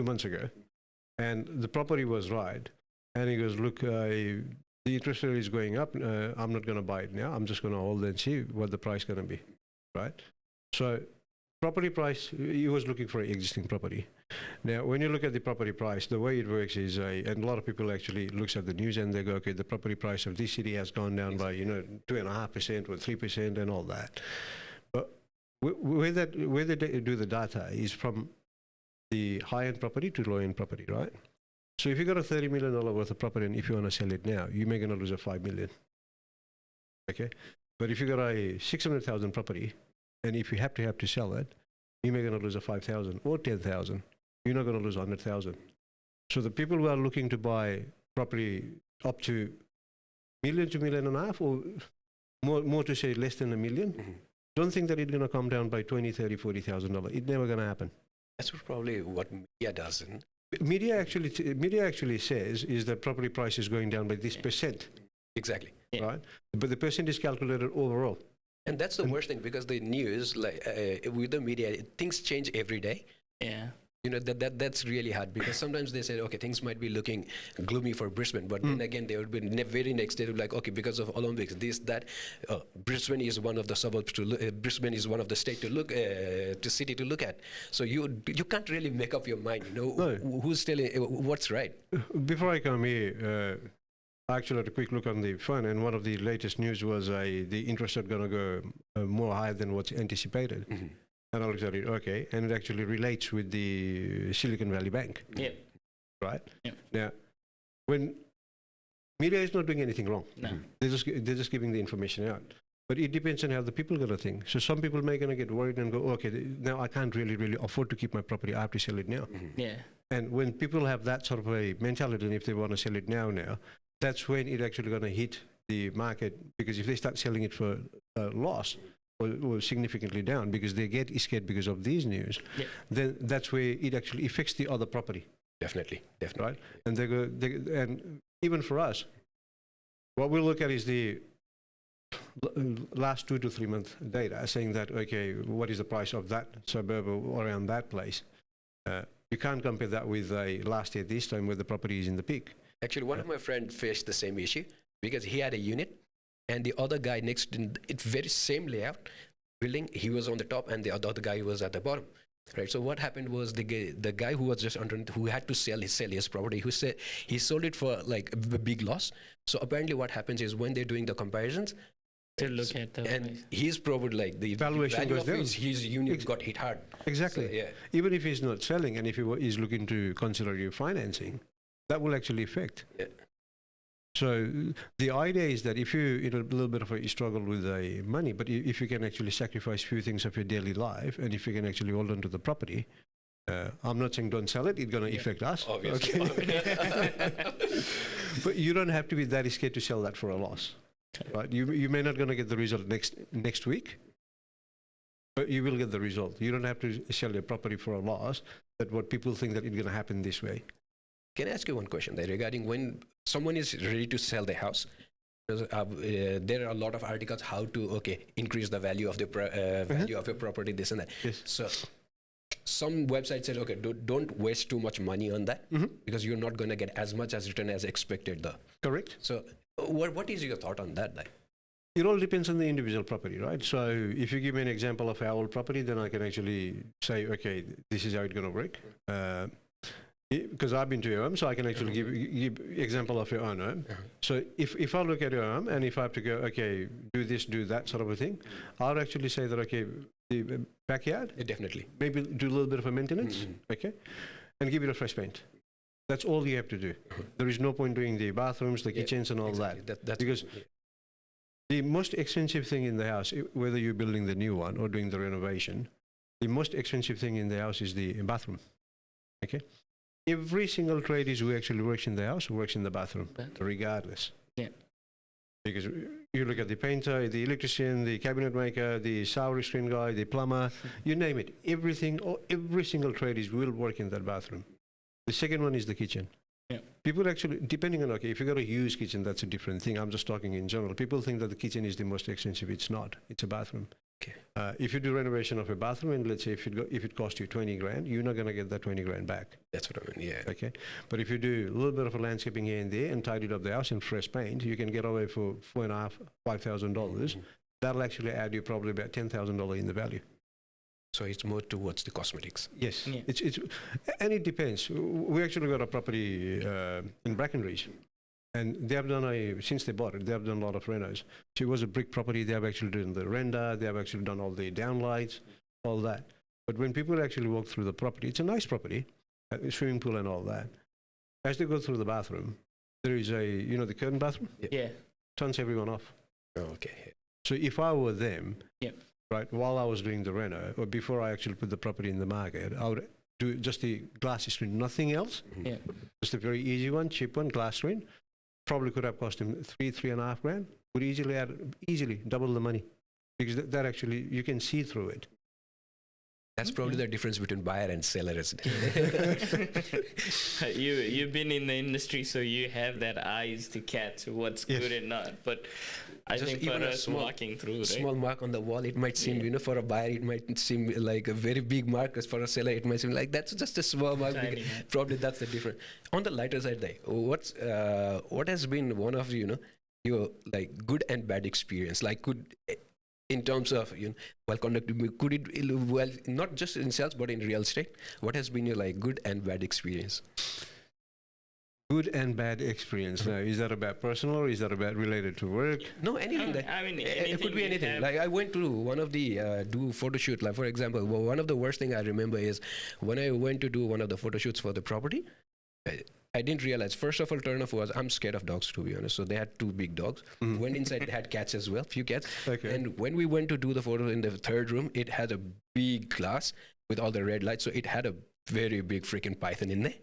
S2: months ago, and the property was right. And he goes, look, the interest rate is going up. I'm not going to buy it now. I'm just going to hold and see what the price is going to be, right? So property price, he was looking for an existing property. Now, when you look at the property price, the way it works is, and a lot of people actually looks at the news and they go, okay, the property price of this city has gone down by, 2.5% or 3% and all that. But where they do the data is from the high-end property to low-end property, right? So if you got a $30 million worth of property and if you want to sell it now, you may going to lose a $5 million. Okay? But if you got a 600,000 property and if you have to sell it, you may going to lose a 5,000 or 10,000. You're not going to lose 100,000. So the people who are looking to buy property up to $1 million to $1.5 million, or more to say less than $1 million, don't think that it's going to come down by $20,000, $30,000, $40,000. It's never going to happen.
S1: That's probably what media does. Isn't it?
S2: Media actually says is that property price is going down by this percent.
S1: Exactly.
S2: Right? But the percent is calculated overall.
S1: And that's the worst thing, because the news, like with the media, things change every day.
S3: Yeah.
S1: That's really hard, because sometimes they say, okay, things might be looking gloomy for Brisbane, but then again, they would be very next day, like, okay, because of Olympics, this, that, Brisbane is one of the suburbs to look, Brisbane is one of the state to look, to city to look at. So you can't really make up your mind,
S2: No.
S1: who's telling what's right.
S2: Before I come here, I actually had a quick look on the phone, and one of the latest news was the interest rate going to go more higher than what's anticipated. Mm-hmm. And I looked at it, okay, and it actually relates with the Silicon Valley Bank.
S3: Yeah.
S2: Right?
S3: Yeah.
S2: Now, when media is not doing anything wrong.
S3: No.
S2: They're just giving the information out. But it depends on how the people are going to think. So some people may going to get worried and go, okay, now I can't really afford to keep my property. I have to sell it now.
S3: Mm-hmm. Yeah.
S2: And when people have that sort of a mentality, and if they want to sell it now, that's when it actually going to hit the market. Because if they start selling it for loss, or significantly down because they get scared because of these news, then that's where it actually affects the other property.
S1: Definitely.
S2: Right? And and even for us, what we look at is the last 2 to 3 month data, saying that, okay, what is the price of that suburb or around that place? You can't compare that with last year this time where the property is in the peak.
S1: Actually, one of my friends faced the same issue. because he had a unit, and the other guy next in it very same layout building, he was on the top, and the other guy was at the bottom. Right. So what happened was the guy who was just underneath, who had to sell his property, who said he sold it for like a big loss. So apparently, what happens is when they're doing the comparisons,
S3: To look at the
S1: and
S3: price.
S1: he's probably like the
S2: Valuation
S1: value
S2: goes
S1: of
S2: down.
S1: his unit got hit hard.
S2: Exactly.
S1: So, yeah.
S2: Even if he's not selling, and if he's looking to consider refinancing, that will actually affect.
S1: Yeah.
S2: So the idea is that if you in a little bit of a struggle with the money, but if you can actually sacrifice few things of your daily life, and if you can actually hold on to the property, I'm not saying don't sell it. It's going to affect us.
S1: Obviously.
S2: But you don't have to be that scared to sell that for a loss. Right? You may not going to get the result next week, but you will get the result. You don't have to sell your property for a loss. That what people think that it's going to happen this way.
S1: Can I ask you one question there regarding when someone is ready to sell the house? Because, there are a lot of articles how to increase the value of the value of your property, this and that.
S2: Yes.
S1: So some websites said, don't waste too much money on that because you're not going to get as much as return as expected, though.
S2: Correct.
S1: So what is your thought on that? Like?
S2: It all depends on the individual property, right? So if you give me an example of our old property, then I can actually say, okay, this is how it's going to work. Because I've been to your home, so I can actually give example of your own home. So if I look at your home and if I have to go, okay, do this, do that sort of a thing, I'll actually say that, okay, the backyard,
S1: Definitely.
S2: maybe do a little bit of a maintenance, okay, and give it a fresh paint. That's all you have to do. There is no point doing the bathrooms, the kitchens and all
S1: Exactly.
S2: that. Because the most expensive thing in the house, whether you're building the new one or doing the renovation, the most expensive thing in the house is the bathroom, okay? Every single tradies who actually works in the house works in the bathroom, regardless.
S3: Yeah.
S2: Because you look at the painter, the electrician, the cabinet maker, the shower screen guy, the plumber, you name it. Everything, or every single tradies will work in that bathroom. The second one is the kitchen.
S3: Yeah.
S2: People actually, depending on, if you got a huge kitchen, that's a different thing. I'm just talking in general. People think that the kitchen is the most expensive. It's not. It's a bathroom.
S1: Okay.
S2: If you do renovation of a bathroom, and let's say if it costs you 20 grand, you're not going to get that 20 grand back.
S1: That's what I mean. Yeah.
S2: Okay. But if you do a little bit of a landscaping here and there and tidy up the house and fresh paint, you can get away for $4,500, That'll actually add you probably about $10,000 in the value.
S1: So it's more towards the cosmetics.
S2: Yes,
S3: Yeah.
S2: And it depends. We actually got a property in Brackenridge, and they have done since they bought it, they have done a lot of renos. So it was a brick property. They have actually done the render. They have actually done all the downlights, all that. But when people actually walk through the property, it's a nice property, swimming pool and all that. As they go through the bathroom, there is the curtain bathroom.
S3: Yeah.
S2: Turns everyone off.
S1: Oh, okay.
S2: So if I were them,
S3: Yeah.
S2: right, while I was doing the reno, or before I actually put the property in the market, I would do just the glass screen, nothing else.
S3: Yeah.
S2: Just a very easy one, cheap one, glass screen. Probably could have cost him $3.5 grand. Would easily double the money, because that actually you can see through it.
S1: That's probably the difference between buyer and seller, isn't it?
S3: You've been in the industry, so you have that eyes to catch what's
S2: Yes.
S3: good and not. But I
S1: Just
S3: think for
S1: even a
S3: us
S1: small-
S3: walking through, right?
S1: Small mark on the wall, it might seem, for a buyer, it might seem like a very big mark. As for a seller, it might seem like that's just a small mark.
S3: Tiny
S1: because
S3: mark.
S1: Probably that's the difference. On the lighter side, what has been one of your like good and bad experience? Like in terms of well conducted, could it not just in sales but in real estate? What has been your like good and bad experience?
S2: Good and bad experience. Now, is that about personal or is that about related to work?
S1: No, anything. It could be anything. Like I went to one of the do photo shoot. Like for example, one of the worst thing I remember is when I went to do one of the photo shoots for the property. I didn't realize. First of all, turn off was I'm scared of dogs, to be honest. So they had 2 big dogs. Went inside, they had cats as well, few cats.
S2: Okay.
S1: And when we went to do the photo in the third room, it had a big glass with all the red lights. So it had a very big freaking python in there.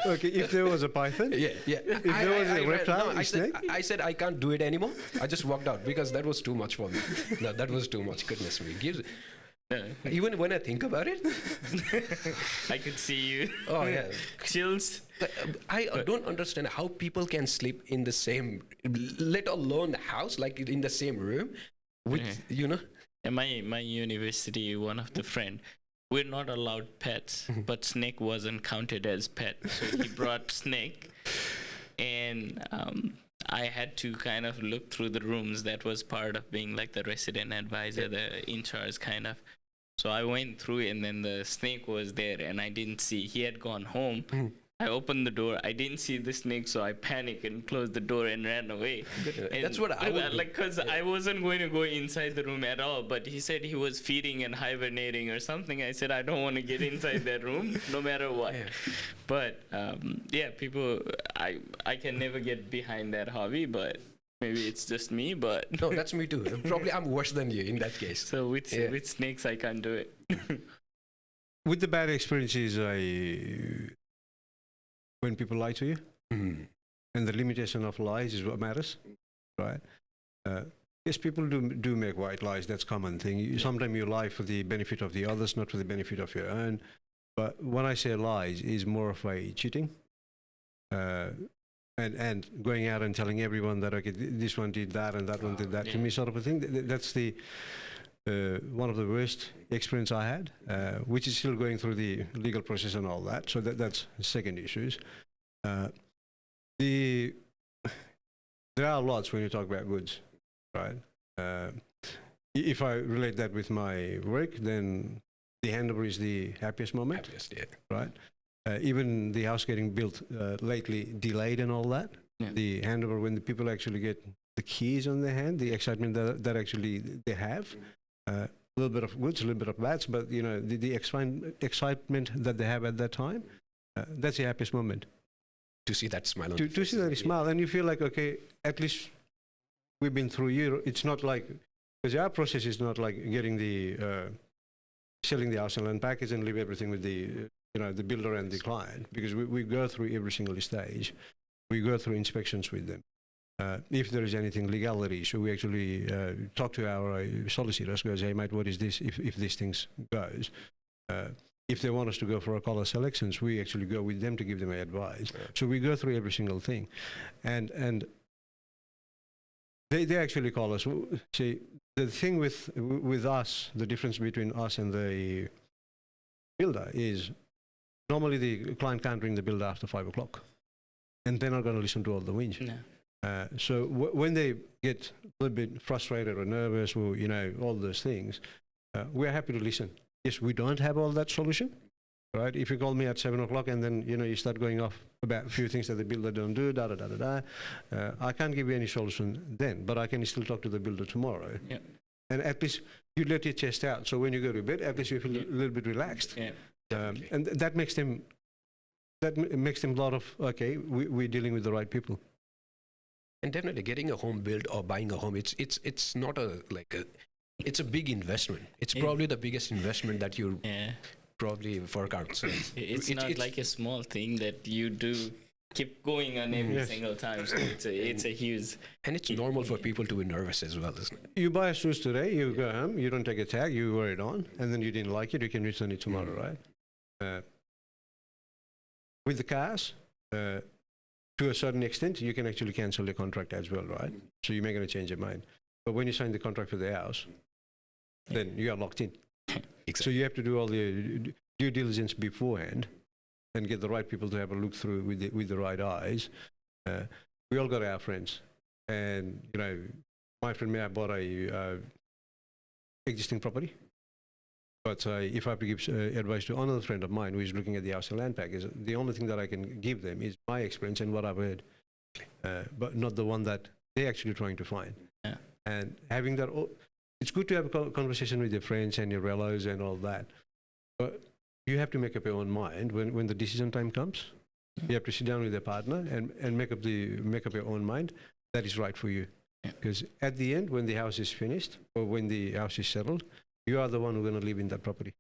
S2: Okay, if there was a python,
S1: Yeah.
S2: if there was a reptile, a
S1: I
S2: snake,
S1: said I can't do it anymore. I just walked out because that was too much for me. No, that was too much. Goodness me. Even when I think about it,
S3: I could see you.
S1: oh yeah.
S3: Chills.
S1: I don't understand how people can sleep in the same, let alone the house, like in the same room, with
S3: In my university, one of the friend, we're not allowed pets, but snake wasn't counted as pet, so he brought snake. and I had to kind of look through the rooms. That was part of being like the resident advisor, the in charge kind of. So I went through, and then the snake was there, and I didn't see. He had gone home. I opened the door. I didn't see the snake, so I panicked and closed the door and ran away. And
S1: That's what I would
S3: like, because I wasn't going to go inside the room at all. But he said he was feeding and hibernating or something. I said I don't want to get inside that room, no matter what. Yeah. But yeah, people, I can never get behind that hobby, but. Maybe it's just me, but
S1: no, that's me too. Probably I'm worse than you in that case.
S3: So with snakes, I can't do it.
S2: With the bad experiences, when people lie to you, and the limitation of lies is what matters, right? Yes, people do make white lies. That's a common thing. Sometimes you lie for the benefit of the others, not for the benefit of your own. But when I say lies, is more of a cheating. And going out and telling everyone that, okay, this one did that and that one did that to me, sort of a thing. That's the one of the worst experience I had, which is still going through the legal process and all that. So that's second issues. There are lots when you talk about goods, right? If I relate that with my work, then the handover is the happiest moment, right? Even the house getting built lately delayed and all that. Yeah. The handover, when the people actually get the keys on their hand, the excitement that actually they have, a little bit of goods, a little bit of bads, but you know the excitement that they have at that time, that's the happiest moment.
S1: To see that smile on
S2: to see that smile, and you feel like, okay, at least we've been through you. It's not like, because our process is not like getting the selling the house and land package and leave everything with the the builder and the client, because we go through every single stage. We go through inspections with them. If there is anything legality issue, we actually talk to our solicitors, goes, hey mate, what is this if this thing goes? If they want us to go for a color selections, we actually go with them to give them advice. Yeah. So we go through every single thing. And they actually call us. See, the thing with us, the difference between us and the builder is, normally the client can't ring the builder after 5 o'clock, and they're not going to listen to all the whinge. No. So when they get a little bit frustrated or nervous, or all those things, we're happy to listen. Yes, we don't have all that solution, right? If you call me at 7 o'clock and then you start going off about a few things that the builder don't do, I can't give you any solution then, but I can still talk to the builder tomorrow. Yeah. And at least you let your chest out. So when you go to bed, at least you feel a little bit relaxed. Yeah. And that makes them a lot of, okay, we're dealing with the right people.
S1: And definitely getting a home built or buying a home, it's not it's a big investment. It's probably the biggest investment that you probably fork out. So
S3: it's not like a small thing that you do keep going on every single time. So it's a huge. And
S1: it's normal for people to be nervous as well, isn't it?
S2: You buy a shoes today, you go home, you don't take a tag, you wear it on, and then you didn't like it, you can return it tomorrow, right? With the cars, to a certain extent, you can actually cancel the contract as well, right? So you're not going to change your mind. But when you sign the contract for the house, then you are locked in. Exactly. So you have to do all the due diligence beforehand and get the right people to have a look through with the right eyes. We all got our friends. And, my friend may have bought a existing property. But if I have to give advice to another friend of mine who is looking at the house and land package, the only thing that I can give them is my experience and what I've heard, but not the one that they're actually trying to find. Yeah. And having that, it's good to have a conversation with your friends and your relatives and all that, but you have to make up your own mind when the decision time comes. You have to sit down with your partner and make up your own mind that is right for you. Because at the end, when the house is finished or when the house is settled, you are the one who's going to live in that property.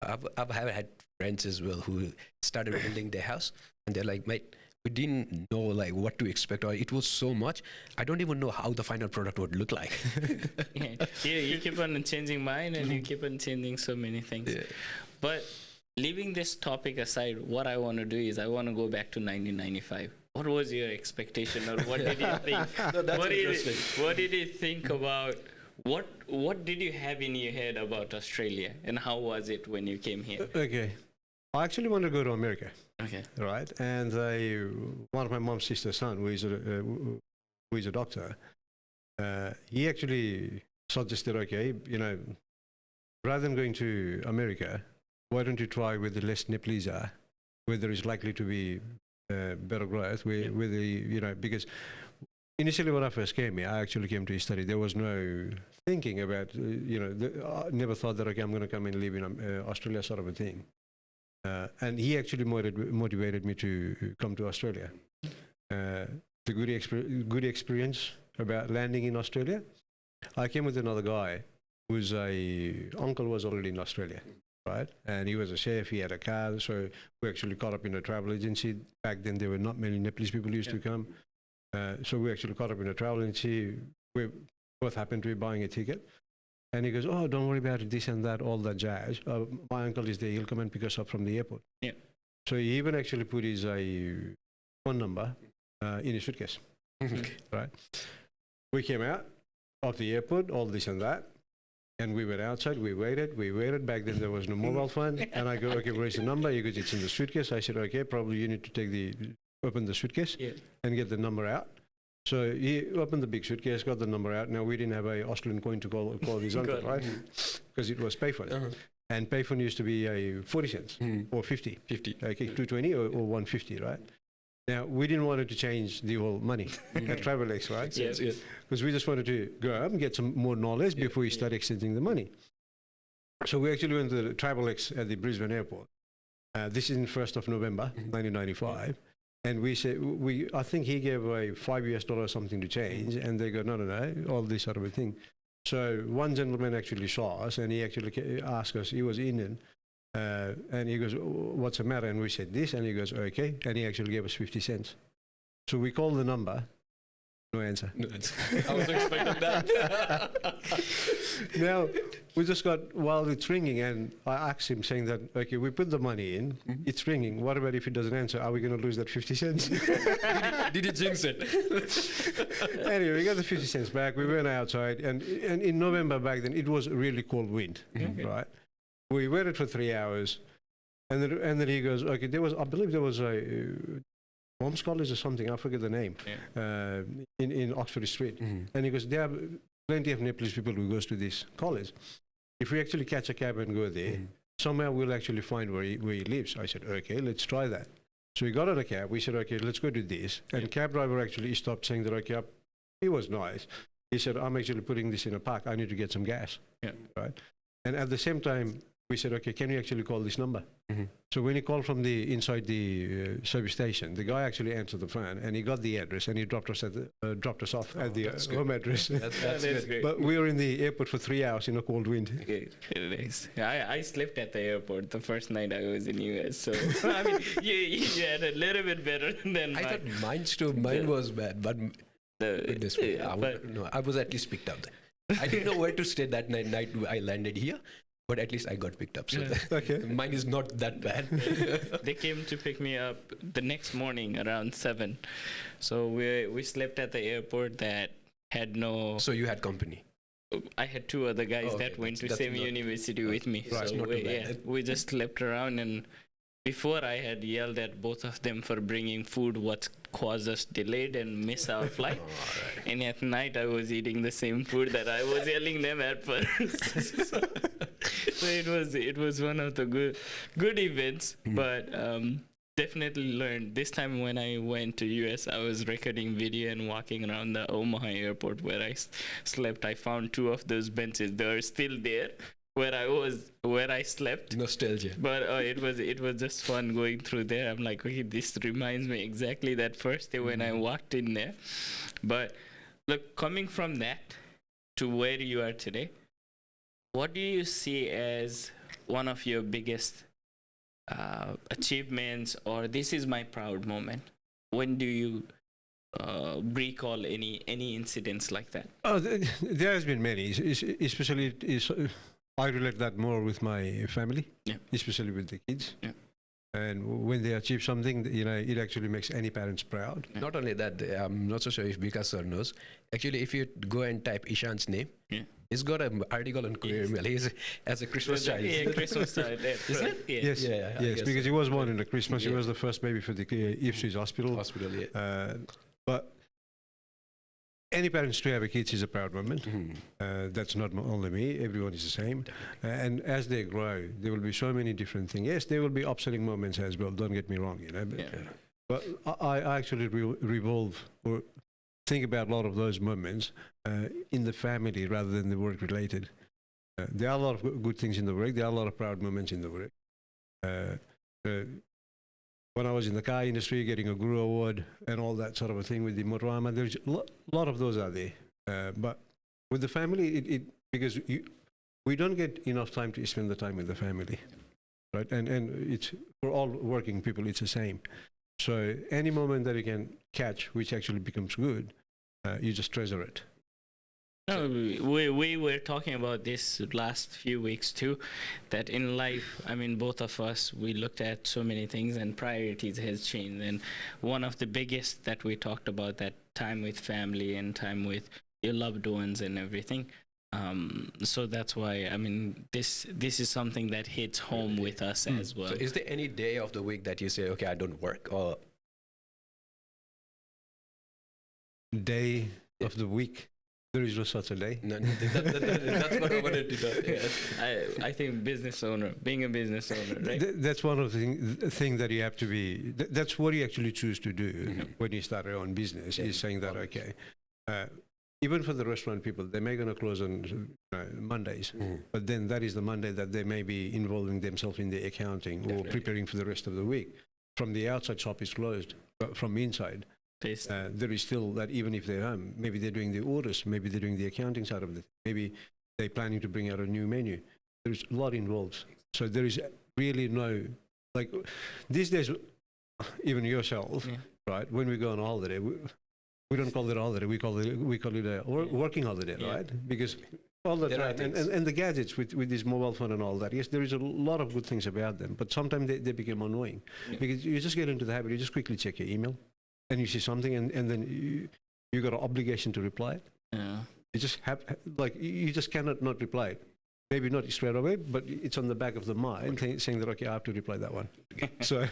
S1: I've had friends as well who started building their house, and they're like, mate, we didn't know what to expect, or it was so much. I don't even know how the final product would look like.
S3: You keep on changing mind, and you keep on changing so many things. Yeah. But leaving this topic aside, what I want to do is I want to go back to 1995. What was your expectation, or what did you think?
S1: No, that's interesting.
S3: What did you think about? What did you have in your head about Australia, and how was it when you came here?
S2: Okay, I actually want to go to America,
S3: Okay.
S2: right? And one of my mom's sister's son, who is a doctor, he actually suggested, okay, rather than going to America, why don't you try where the less Nepalese are, where there is likely to be better growth, where the, because initially when I first came here, I actually came to study. There was no thinking about, I never thought that, okay, I'm going to come and live in Australia sort of a thing. And he actually motivated me to come to Australia. The good experience about landing in Australia, I came with another guy whose uncle was already in Australia, right? And he was a chef, he had a car, so we actually caught up in a travel agency. Back then there were not many Nepalese people who used to come. So we actually caught up in a travel agency. We both happened to be buying a ticket. And he goes, oh, don't worry about it, this and that, all that jazz. My uncle is there, he'll come and pick us up from the airport.
S3: Yeah.
S2: So he even actually put his phone number in his suitcase, right? We came out of the airport, all this and that. And we went outside, we waited. Back then there was no mobile phone. And I go, okay, where's the number? He goes, it's in the suitcase. I said, okay, probably you need to open the suitcase and get the number out. So he opened the big suitcase, got the number out. Now we didn't have a Australian coin to call his uncle, right? Because it was payphone. And payphone used to be 40 cents or 50. Okay, 220 or 150, right? Now, we didn't want to change the whole money at TravelX, right?
S3: Yes.
S2: Because we just wanted to go up and get some more knowledge before we start exchanging the money. So we actually went to the TravelX at the Brisbane airport. This is in 1st of November, 1995. And we said, I think he gave away $5 or something to change. And they go, no, all this sort of a thing. So one gentleman actually saw us and he actually asked us, he was Indian. And he goes, what's the matter? And we said this, and he goes, okay. And he actually gave us 50 cents. So we called the number, no answer.
S1: I was expecting that.
S2: Now, we just got, while it's ringing, and I asked him saying that, okay, we put the money in, it's ringing. What about if it doesn't answer? Are we going to lose that 50 cents?
S1: Did it jinx it?
S2: Anyway, we got the 50 cents back. We went outside, and in November back then, it was really cold wind, right? We waited for 3 hours, and then he goes, okay, I believe there was a Mom's College or something, I forget the name, in Oxford Street. And he goes, there are plenty of Nepalese people who goes to this college. If we actually catch a cab and go there, somehow we'll actually find where he lives. I said, okay, let's try that. So we got on a cab. We said, okay, let's go to this. And cab driver actually stopped saying that, okay, he was nice. He said, I'm actually putting this in a park. I need to get some gas. Right? And at the same time, we said, okay, can you actually call this number? So when he called from inside the service station, the guy actually answered the phone and he got the address and he dropped us off at the home address.
S3: That's great.
S2: But we were in the airport for 3 hours in a cold wind.
S3: Okay. Nice. I slept at the airport the first night I was in US. So I mean, you had a little bit better than
S1: I
S3: mine.
S1: thought mine was bad, but I was at least picked up. I didn't know where to stay that night I landed here. But at least I got picked up. So
S2: Okay.
S1: Mine is not that bad.
S3: They came to pick me up the next morning around 7. So we slept at the airport that had no...
S1: So you had company?
S3: I had 2 other guys that went to same university with me.
S1: Right,
S3: so
S1: not too bad.
S3: we just slept around, and before I had yelled at both of them for bringing food, what caused us delayed and miss our flight. And at night I was eating the same food that I was yelling them at first. So it was one of the good events, but definitely learned. This time when I went to US, I was recording video and walking around the Omaha airport where I slept. I found 2 of those benches. They are still there where I slept.
S1: Nostalgia.
S3: But it was just fun going through there. I'm like, okay, this reminds me exactly that first day when I walked in there. But look, coming from that to where you are today, what do you see as one of your biggest achievements, or this is my proud moment? When do you recall any incidents like that?
S2: Oh, there has been many, especially I relate that more with my family, especially with the kids. And when they achieve something, it actually makes any parents proud.
S1: Not only that, I'm not so sure if Vikas sir knows. Actually, if you go and type Ishan's name, he's got an article on Career Mail. He's as a Christmas child.
S3: Yeah, Christmas child.
S1: Isn't it?
S3: Yeah.
S2: Yes,
S1: Yeah, I
S2: yes,
S1: guess
S2: because
S1: so.
S2: he was born in the Christmas. He
S1: Yeah.
S2: was the first baby for the Ipswich Hospital.
S1: Hospital, yeah.
S2: But any parents to have a kids is a proud moment. That's not only me. Everyone is the same. And as they grow, there will be so many different things. Yes, there will be upsetting moments as well. Don't get me wrong, But I actually revolve or think about a lot of those moments in the family rather than the work related. There are a lot of good things in the work. There are a lot of proud moments in the work. When I was in the car industry, getting a Guru Award and all that sort of a thing with the Motorama, there's a lot of those are there. But with the family, because we don't get enough time to spend the time with the family, right? And it's for all working people, it's the same. So any moment that you can catch, which actually becomes good, you just treasure it.
S3: No, we were talking about this last few weeks too, that in life, I mean, both of us, we looked at so many things and priorities has changed. And one of the biggest that we talked about, that time with family and time with your loved ones and everything. So that's why, I mean, this is something that hits home with us as well.
S1: So is there any day of the week that you say, okay, I don't work? Or
S2: Day of the week. There is no such a day.
S1: no, that's what I wanted to know.
S3: I think being a business owner, right?
S2: That's one of the thing that you have to be. That's what you actually choose to do when you start your own business. Is saying that okay, even for the restaurant people, they may gonna close on Mondays, but then that is the Monday that they may be involving themselves in the accounting or preparing for the rest of the week. From the outside, shop is closed, but from inside. There is still that even if they're home, maybe they're doing the orders, maybe they're doing the accounting side of it, maybe they're planning to bring out a new menu. There's a lot involved. So there is really no, like these days, even yourself, right? When we go on holiday, we don't call it a holiday, we call it a working holiday, right? Because all the time, and the gadgets with this mobile phone and all that, yes, there is a lot of good things about them, but sometimes they become annoying because you just get into the habit, you just quickly check your email. And you see something, and then you got an obligation to reply it.
S3: Yeah.
S2: You just have, you just cannot not reply it. Maybe not straight away, but it's on the back of the mind saying that, okay, I have to reply that one. So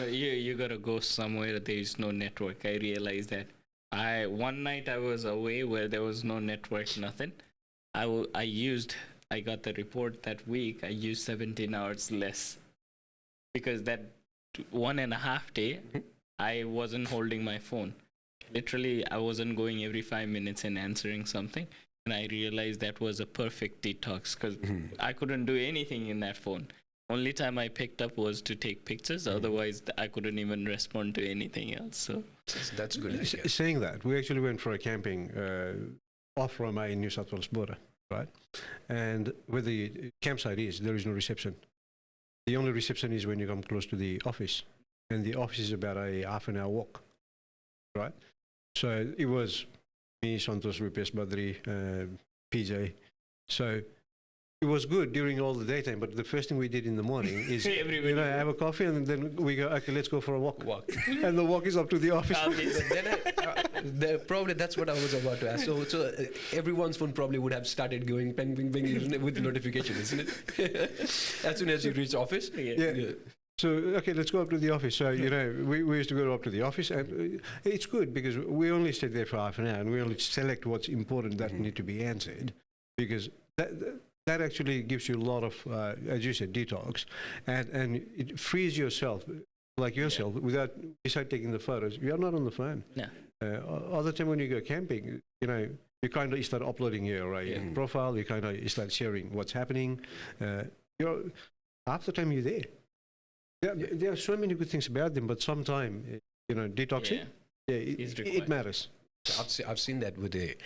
S3: you gotta go somewhere there is no network. I realized that. One night I was away where there was no network, nothing. I got the report that week. I used 17 hours less because that 1.5 day. I wasn't holding my phone. Literally, I wasn't going every 5 minutes and answering something. And I realized that was a perfect detox because I couldn't do anything in that phone. Only time I picked up was to take pictures. Otherwise, I couldn't even respond to anything else. So
S1: that's good.
S2: Saying that, we actually went for a camping off Roma in New South Wales border, right? And where the campsite is, there is no reception. The only reception is when you come close to the office. And the office is about a half an hour walk, right? So it was me, Santos, Rupesh, Badri, PJ. So it was good during all the daytime, but the first thing we did in the morning is have a coffee and then we go, okay, let's go for a walk. And the walk is up to the office.
S1: Probably that's what I was about to ask. So everyone's phone probably would have started going ping, ping, ping with notification, isn't it? As soon as you reach office.
S2: Yeah. So, okay, let's go up to the office. So, we used to go up to the office, and it's good because we only stay there for half an hour and we only select what's important that need to be answered because that actually gives you a lot of, as you said, detox, and it frees yourself, without, besides taking the photos, you're not on the phone.
S3: Yeah.
S2: Other time when you go camping, you kind of start uploading your profile, you kind of start sharing what's happening. Half the time you're there. There are so many good things about them, but sometimes, detoxing, it matters.
S1: I've seen that with it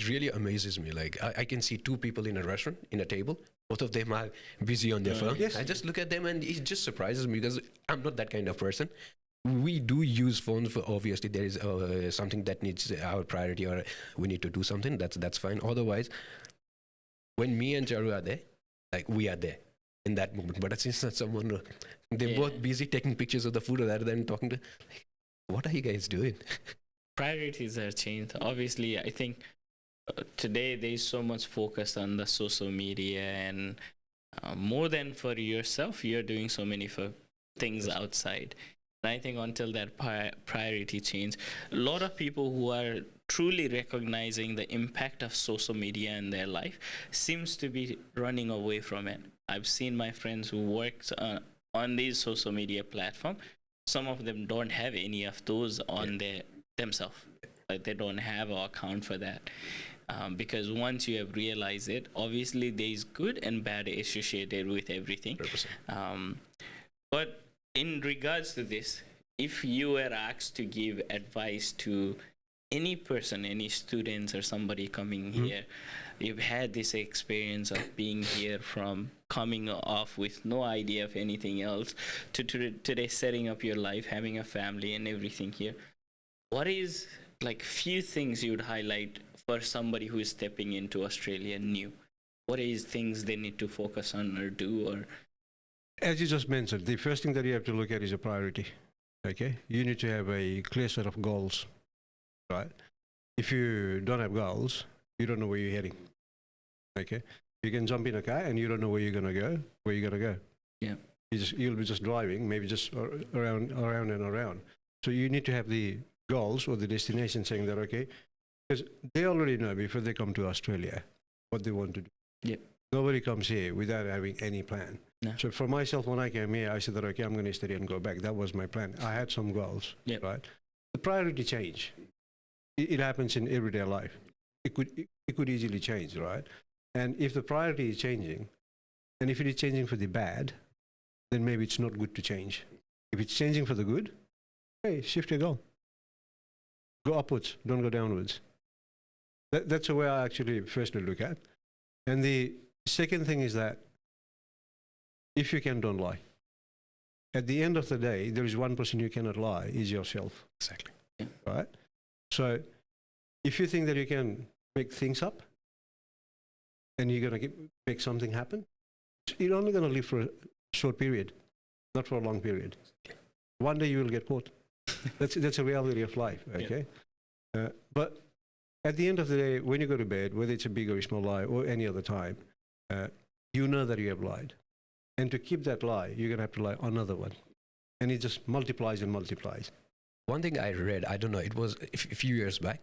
S1: really amazes me. Like I can see two people in a restaurant, in a table. Both of them are busy on their phone.
S2: Yes.
S1: I just look at them and it just surprises me because I'm not that kind of person. We do use phones for obviously there is something that needs our priority or we need to do something. That's fine. Otherwise, when me and Charu are there, like we are there. in that moment. But since that someone, they're
S3: Yeah.
S1: both busy taking pictures of the food rather than talking to, what are you guys doing?
S3: Priorities are changed. Obviously, I think today there's so much focus on the social media, and more than for yourself, you're doing so many for things outside. And I think until that priority change, a lot of people who are truly recognizing the impact of social media in their life seems to be running away from it. I've seen my friends who work on these social media platform. Some of them don't have any of those on themselves. Like they don't have an account for that. Because once you have realized it, obviously there's good and bad associated with everything.
S1: 100%.
S3: But in regards to this, if you were asked to give advice to any person, any students or somebody coming here, you've had this experience of being here from coming off with no idea of anything else to today setting up your life, having a family and everything here. What is like few things you would highlight for somebody who is stepping into Australia new? What is things they need to focus on or do? Or
S2: As you just mentioned, the first thing that you have to look at is a priority. Okay, you need to have a clear set of goals, right? If you don't have goals, you don't know where you're heading. Okay, you can jump in a car and you don't know where you're gonna go. Where you're gonna go?
S3: Yeah,
S2: You'll be just driving, maybe just around and around. So you need to have the goals or the destination, saying that okay, because they already know before they come to Australia what they want to do.
S3: Yep.
S2: Nobody comes here without having any plan.
S3: No.
S2: So for myself, when I came here, I said that, okay, I'm going to study and go back. That was my plan. I had some goals,
S3: Yep.
S2: right? The priority change. It happens in everyday life. It could easily change, right? And if the priority is changing, and if it is changing for the bad, then maybe it's not good to change. If it's changing for the good, hey, shift your goal. Go upwards, don't go downwards. That's the way I actually firstly look at. And the second thing is that if you can, don't lie. At the end of the day, there is one person you cannot lie, is yourself.
S1: Exactly.
S2: Right? So if you think that you can make things up and you're going to make something happen, you're only going to live for a short period, not for a long period. One day you will get caught. That's a reality of life, okay? Yeah. But at the end of the day, when you go to bed, whether it's a big or a small lie or any other time, you know that you have lied. And to keep that lie, you're going to have to lie on another one. And it just multiplies and multiplies.
S1: One thing I read, I don't know, it was a few years back.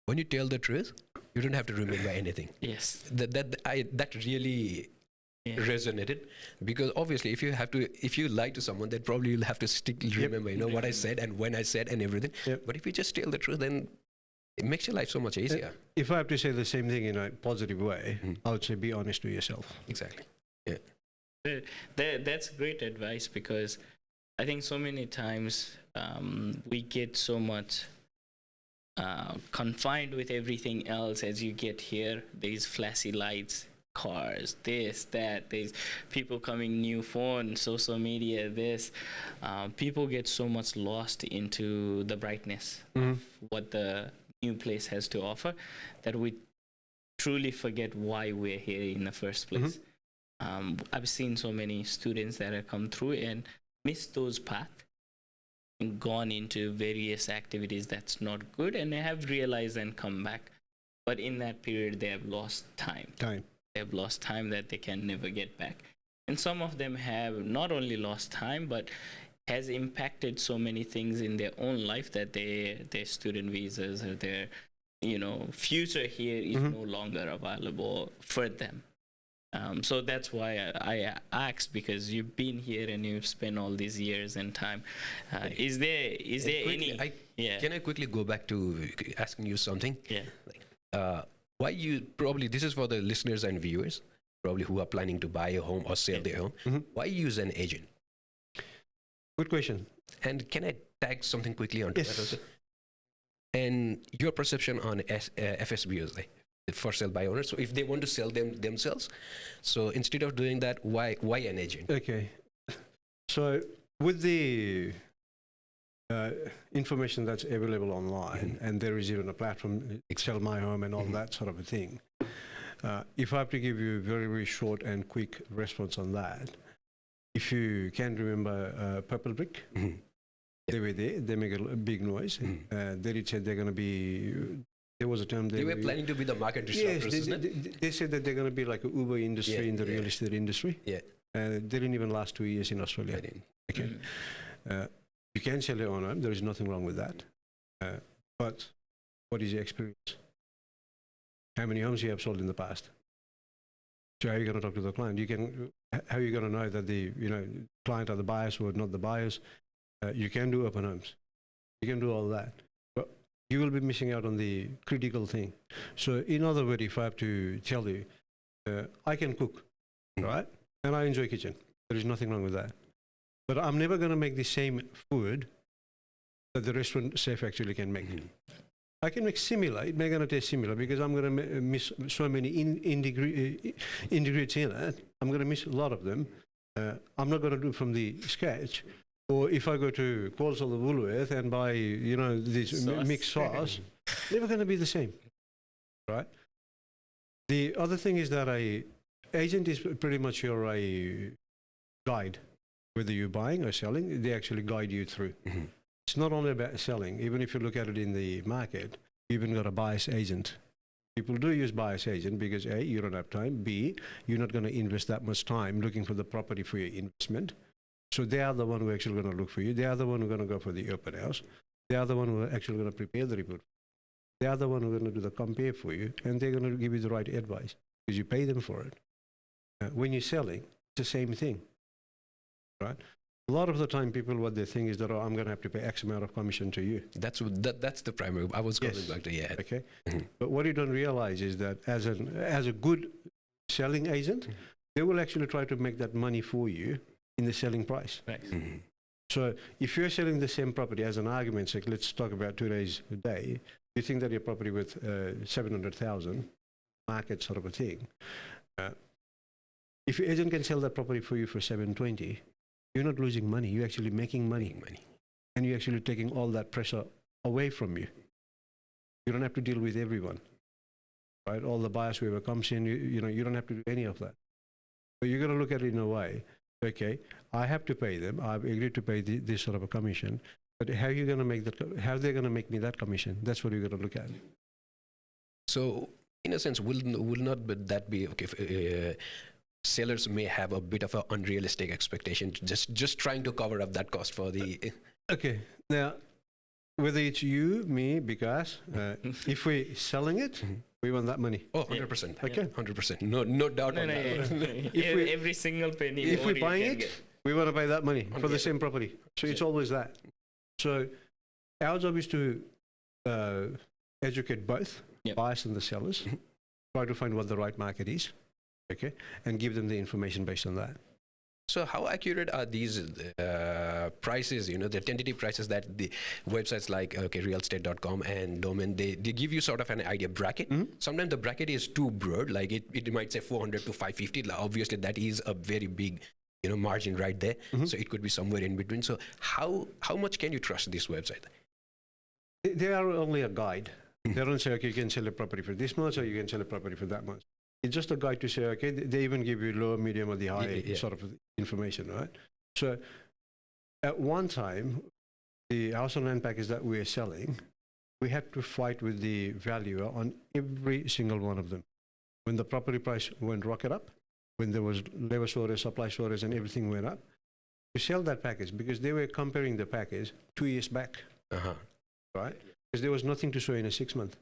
S1: When you tell the truth, you don't have to remember anything.
S3: yes.
S1: That really resonated, because obviously if you lie to someone, then probably you'll have to remember, what I said and when I said and everything.
S2: Yep.
S1: But if you just tell the truth, then it makes your life so much easier.
S2: If I have to say the same thing in a positive way, I would say be honest to yourself.
S1: Exactly.
S3: That's great advice, because I think so many times we get so much confined with everything else. As you get here, there's flashy lights, cars, this, that, there's people coming, new phone, social media, this. People get so much lost into the brightness of what the new place has to offer that we truly forget why we're here in the first place. I've seen so many students that have come through and missed those paths and gone into various activities that's not good, and they have realized and come back. But in that period, they have lost time. They have lost time that they can never get back. And some of them have not only lost time, but has impacted so many things in their own life that their student visas or their future here is no longer available for them. So that's why I asked, because you've been here and you've spent all these years and time. Is there any?
S1: Can I quickly go back to asking you something?
S3: Yeah.
S1: Why you probably, this is for the listeners and viewers probably who are planning to buy a home or sell their home. Why use an agent?
S2: Good question.
S1: And can I tag something quickly onto that also? And your perception on FSBOs, like for sale by owners. So if they want to sell them themselves, so instead of doing that, why an agent?
S2: Okay. So with the information that's available online, and there is even a platform, Sell My Home and all that sort of a thing, If I have to give you a very, very short and quick response on that, if you can remember Purple Brick, they were there, they make a big noise. They did say they're going to be, there was a term
S1: They were planning to be the market
S2: yes,
S1: disruptors, isn't it?
S2: they said that they're going to be like an Uber industry in the real estate industry.
S1: Yeah.
S2: They didn't even last 2 years in Australia. Okay. You can sell your own home, there is nothing wrong with that. But what is your experience? How many homes you have sold in the past? So how are you going to talk to the client? How are you going to know that the client are the buyers or not the buyers? You can do open homes. You can do all that. But you will be missing out on the critical thing. So in other words, if I have to tell you, I can cook, right? And I enjoy kitchen. There is nothing wrong with that. But I'm never going to make the same food that the restaurant chef actually can make. I can make similar. It may going to taste similar because I'm going to miss so many ingredients in it. I'm going to miss a lot of them. I'm not going to do it from the scratch. Or if I go to Coles or the Woolworth and buy, this mixed sauce, never going to be the same, right? The other thing is that agent is pretty much your guide. Whether you're buying or selling, they actually guide you through. It's not only about selling. Even if you look at it in the market, you even got a buyer's agent. People do use buyer's agent because A, you don't have time. B, you're not going to invest that much time looking for the property for your investment. So they are the one who are actually going to look for you. They are the one who are going to go for the open house. They are the one who are actually going to prepare the report. They are the one who are going to do the compare for you, and they're going to give you the right advice because you pay them for it. When you're selling, it's the same thing, right? A lot of the time, people, what they think is that, I'm going to have to pay X amount of commission to you.
S1: That's the primary. I was going back to
S2: Okay. But what you don't realize is that as a good selling agent, they will actually try to make that money for you in the selling price.
S3: Right.
S2: So if you're selling the same property as an argument, like let's talk about today's day, you think that your property with 700,000 market sort of a thing. If your agent can sell that property for you for 720, you're not losing money. You're actually making money. And you're actually taking all that pressure away from you. You don't have to deal with everyone, right? All the buyers, whoever comes in, you don't have to do any of that. But you're going to look at it in a way, okay, I have to pay them. I've agreed to pay this sort of a commission. But how are you going to make that? How are they going to make me that commission? That's what you're going to look at.
S1: So, in a sense, will not that be okay? Sellers may have a bit of an unrealistic expectation, just trying to cover up that cost for the.
S2: Okay, now whether it's you, me, because if we're selling it, we want that money.
S1: Oh, 100%.
S2: Okay,
S1: 100%. No doubt on that.
S3: Every single penny.
S2: If we're buying it, we want to pay that money for the same property. So it's always that. So our job is to educate both buyers and the sellers, try to find what the right market is, okay, and give them the information based on that.
S1: So how accurate are these prices, the tentative prices that the websites like realestate.com and Domain, they give you sort of an idea bracket. Sometimes the bracket is too broad, like it might say 400 to 550. Like obviously, that is a very big margin right there. So it could be somewhere in between. So how much can you trust this website?
S2: They are only a guide. They don't say, okay, you can sell a property for this much or you can sell a property for that much. It's just a guide to say, okay, they even give you low, medium, or the high sort of information, right? So at one time, the house and land package that we are selling, we had to fight with the valuer on every single one of them. When the property price went rocket up, when there was labor shortage, supply shortage, and everything went up, to sell that package, because they were comparing the package 2 years back, right? Because there was nothing to show in a 6 month.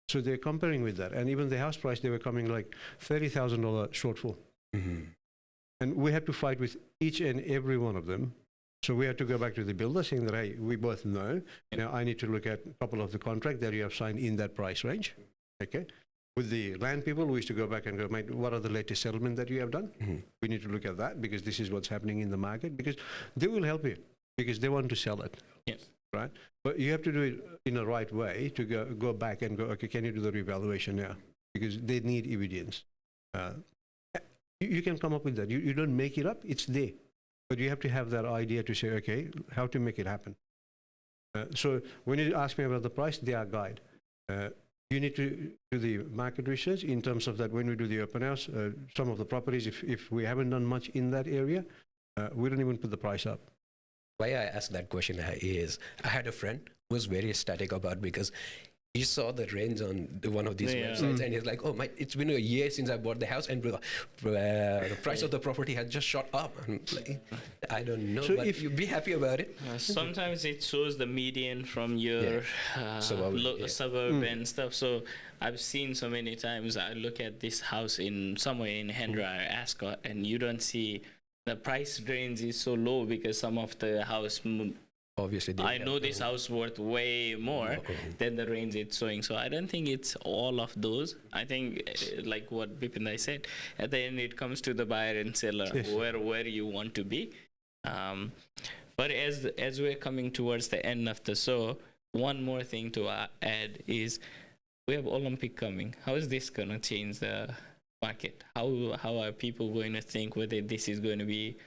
S2: So they're comparing with that. And even the house price, they were coming like $30,000 shortfall. And we had to fight with each and every one of them. So we had to go back to the builder saying that, hey, we both know. Now I need to look at a couple of the contract that you have signed in that price range. Okay. With the land people, we used to go back and go, mate, what are the latest settlement that you have done? We need to look at that because this is what's happening in the market, because they will help you because they want to sell it.
S3: Yes.
S2: Right? But you have to do it in a right way to go back and go, okay, can you do the revaluation now? Because they need evidence. You can come up with that. You don't make it up, it's there. But you have to have that idea to say, okay, how to make it happen. So when you ask me about the price, they are guide. you need to do the market research in terms of that when we do the open house. Some of the properties, if we haven't done much in that area, we don't even put the price up.
S1: Why I asked that question is I had a friend who was very ecstatic about because he saw the range on one of these websites and he's like, oh my, it's been a year since I bought the house and the price of the property has just shot up. I'm like, I don't know, so but you be happy about it.
S3: Sometimes it shows the median from your suburb and stuff. So I've seen so many times I look at this house in somewhere in Hendra or Ascot and you don't see the price range is so low because some of the house
S1: obviously
S3: I know this house worth way more than the range it's showing. So I don't think it's all of those. I think like what Bipin said, at the end it comes to the buyer and seller, where you want to be. But as we're coming towards the end of the show, one more thing to add is we have Olympic coming. How is this going to change the market? How are people going to think whether this is going to be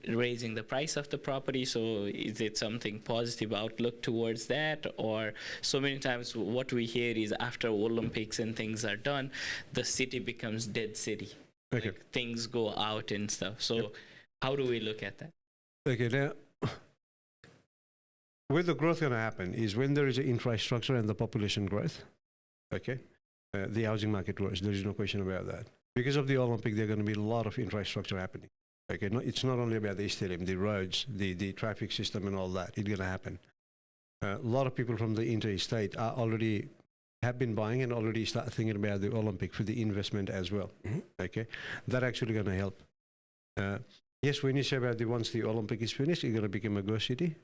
S3: raising the price of the property? So is it something positive outlook towards that? Or so many times what we hear is after Olympics and things are done, the city becomes dead city.
S2: Okay.
S3: Like things go out and stuff. So how do we look at that?
S2: Okay, now where the growth going to happen is when there is an infrastructure and the population growth. Okay, the housing market grows. There is no question about that. Because of the Olympic, there are going to be a lot of infrastructure happening. Okay, it's not only about the stadium, the roads, the traffic system and all that. It's going to happen. A lot of people from the interstate have been buying and already start thinking about the Olympic for the investment as well. Okay, that actually going to help. Yes, when you say about once the Olympic is finished, it's going to become a ghost city.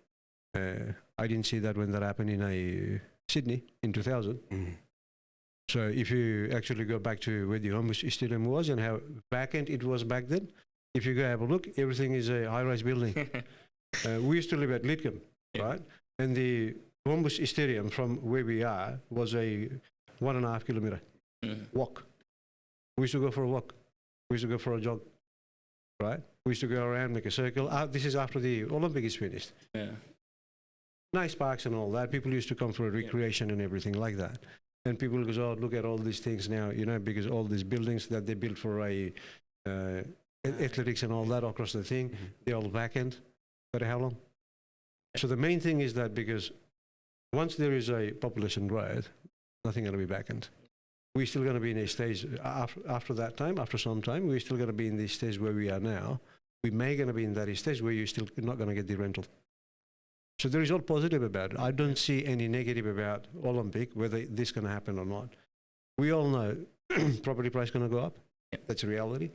S2: I didn't see that when that happened in Sydney in 2000. So if you actually go back to where the Homebush Stadium was and how vacant it was back then, if you go have a look, everything is a high-rise building. We used to live at Lidcombe, right? And the Homebush Stadium from where we are was a 1.5 kilometre walk. We used to go for a walk. We used to go for a jog, right? We used to go around, make a circle. This is after the Olympic is finished. Nice parks and all that. People used to come for a recreation and everything like that. And people go, oh, look at all these things now, because all these buildings that they built for athletics and all that across the thing, they're all vacant. But how long? So the main thing is that because once there is a population growth, nothing going to be vacant. We're still going to be in a stage after that time, after some time, we're still going to be in the stage where we are now. We may going to be in that stage where you're still not going to get the rental. So there is all positive about it. I don't see any negative about Olympic, whether this is going to happen or not. We all know property price going to go up. That's a reality.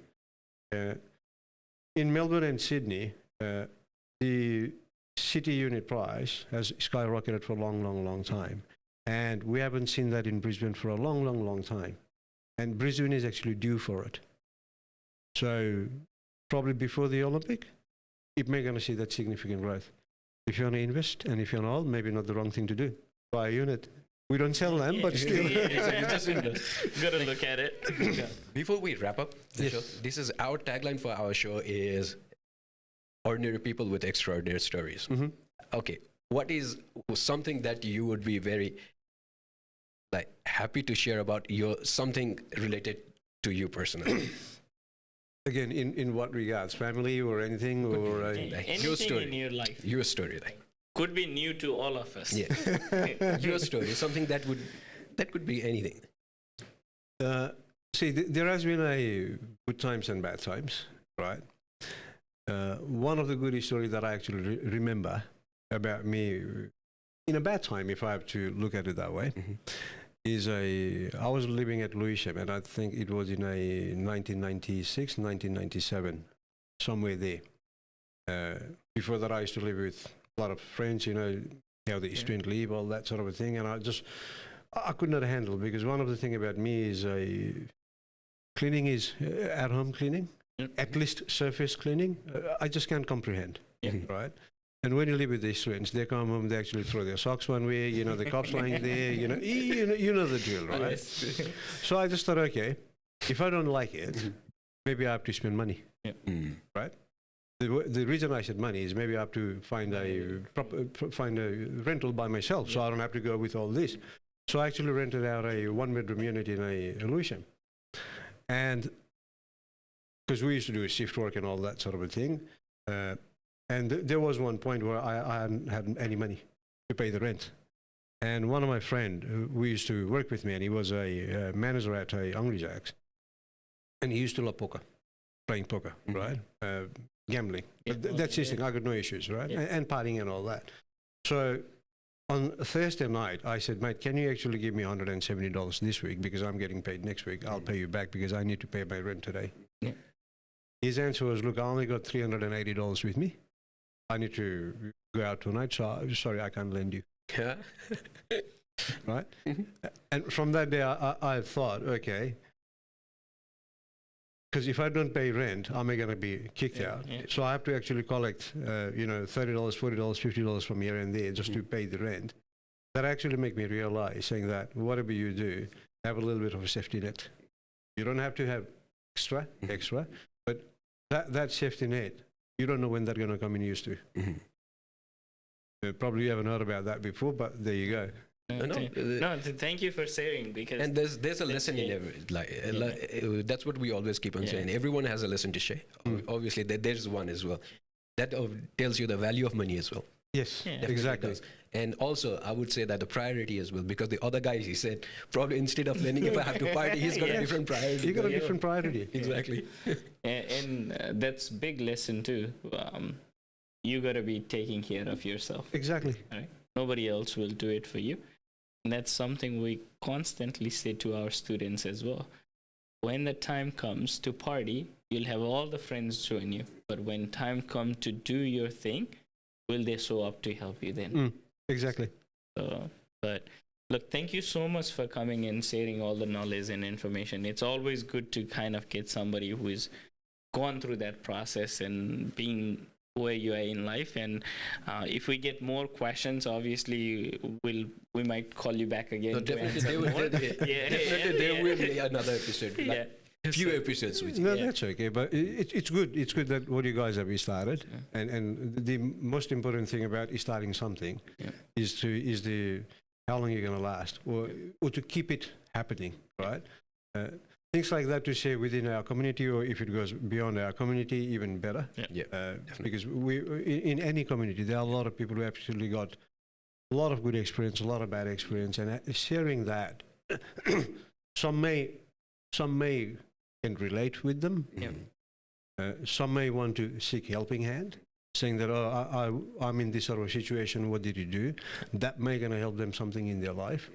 S2: In Melbourne and Sydney, the city unit price has skyrocketed for a long time. And we haven't seen that in Brisbane for a long time. And Brisbane is actually due for it. So probably before the Olympic, it may going to see that significant growth. If you want to invest and if you're not, maybe not the wrong thing to do. Buy a unit. We don't sell them, but still.
S3: Just invest. Got to look at it.
S1: Before we wrap up the show, this is our tagline for our show is ordinary people with extraordinary stories. Okay, what is something that you would be very happy to share about something related to you personally?
S2: Again, in what regards? Family or anything? Or
S3: anything
S1: your story
S3: in your life.
S1: Your story.
S3: Could be new to all of us.
S1: Yeah. Your story, something that could be anything.
S2: See, there has been a good times and bad times, right? One of the good stories that I actually remember about me in a bad time, if I have to look at it that way, is I was living at Lewisham, and I think it was in 1996, 1997, somewhere there. Before that, I used to live with a lot of friends, how the student leave, all that sort of a thing, and I could not handle, because one of the things about me is cleaning is at-home cleaning, at least surface cleaning. I just can't comprehend, right? And when you live with these students, they come home, they actually throw their socks one way, the cops lying there, you know the drill, right? Yes. So I just thought, okay, if I don't like it, maybe I have to spend money, right? The reason I said money is maybe I have to find a rental by myself, so I don't have to go with all this. So I actually rented out a one-bedroom unit in a Lewisham. And because we used to do a shift work and all that sort of a thing. And there was one point where I hadn't had any money to pay the rent. And one of my friend who used to work with me, and he was a manager at a Hungry Jack's, and he used to love poker, playing poker, right? Gambling. That's his thing. I got no issues, right? And partying and all that. So on Thursday night, I said, mate, can you actually give me $170 this week because I'm getting paid next week? I'll pay you back because I need to pay my rent today.
S3: Yeah.
S2: His answer was, look, I only got $380 with me. I need to go out tonight, so sorry, I can't lend you.
S1: Yeah.
S2: Right? And from that day, I thought, okay, because if I don't pay rent, am I going to be kicked out?
S3: Yeah.
S2: So I have to actually collect, $30, $40, $50 from here and there just to pay the rent. That actually made me realize, saying that whatever you do, have a little bit of a safety net. You don't have to have extra, but that safety net, you don't know when that's going to come in use to. Probably you haven't heard about that before, but there you go.
S3: Thank you for sharing, because
S1: And there's a lesson in every, that's what we always keep on saying. Everyone has a lesson to share. Obviously, there's one as well. That tells you the value of money as well.
S2: Yes,
S1: Definitely
S2: exactly.
S1: does. And also, I would say that the priority as well, because the other guy, he said, probably instead of lending, if I have to party, he's got a different priority.
S2: You got a different priority.
S1: Exactly.
S3: and that's big lesson too. You got to be taking care of yourself.
S2: Exactly.
S3: Right? Nobody else will do it for you. And that's something we constantly say to our students as well. When the time comes to party, you'll have all the friends join you. But when time comes to do your thing, will they show up to help you then?
S2: Exactly.
S3: So, but look, thank you so much for coming and sharing all the knowledge and information. It's always good to kind of get somebody who is gone through that process and being where you are in life. And if we get more questions, obviously we might call you back again.
S1: So
S3: to
S1: definitely,
S3: answer more.
S1: definitely there will be another episode. Like few episodes with you.
S2: No, that's okay. But it's good. It's good that what you guys have started. And the most important thing about starting something is how long you're going to last, or to keep it happening, right? Things like that to say within our community, or if it goes beyond our community, even better. Because in any community, there are a lot of people who actually got a lot of good experience, a lot of bad experience, and sharing that, some may can relate with them. Some may want to seek helping hand, saying that, I'm in this sort of situation, what did you do? That may going to help them something in their life.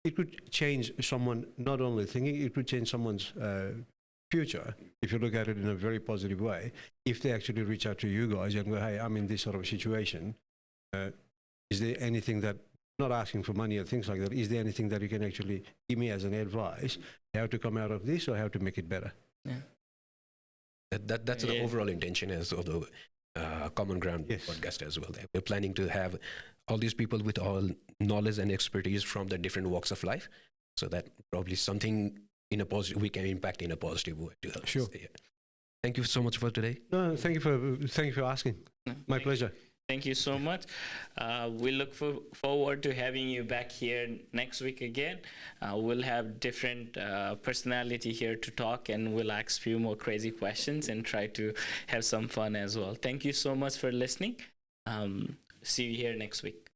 S2: It could change someone, not only thinking, it could change someone's future, if you look at it in a very positive way, if they actually reach out to you guys and go, hey, I'm in this sort of situation. Is there anything that, not asking for money or things like that, is there anything that you can actually give me as an advice, how to come out of this or how to make it better?
S1: That's the overall intention as of the Common Ground podcast as well. We're planning to have all these people with all knowledge and expertise from the different walks of life, so that probably something in a positive, we can impact in a positive way to help.
S2: Sure.
S1: Thank you so much for today.
S2: No, thank you for asking. My pleasure.
S3: Thank you so much. We look forward to having you back here next week again. We'll have different personality here to talk, and we'll ask a few more crazy questions and try to have some fun as well. Thank you so much for listening. See you here next week.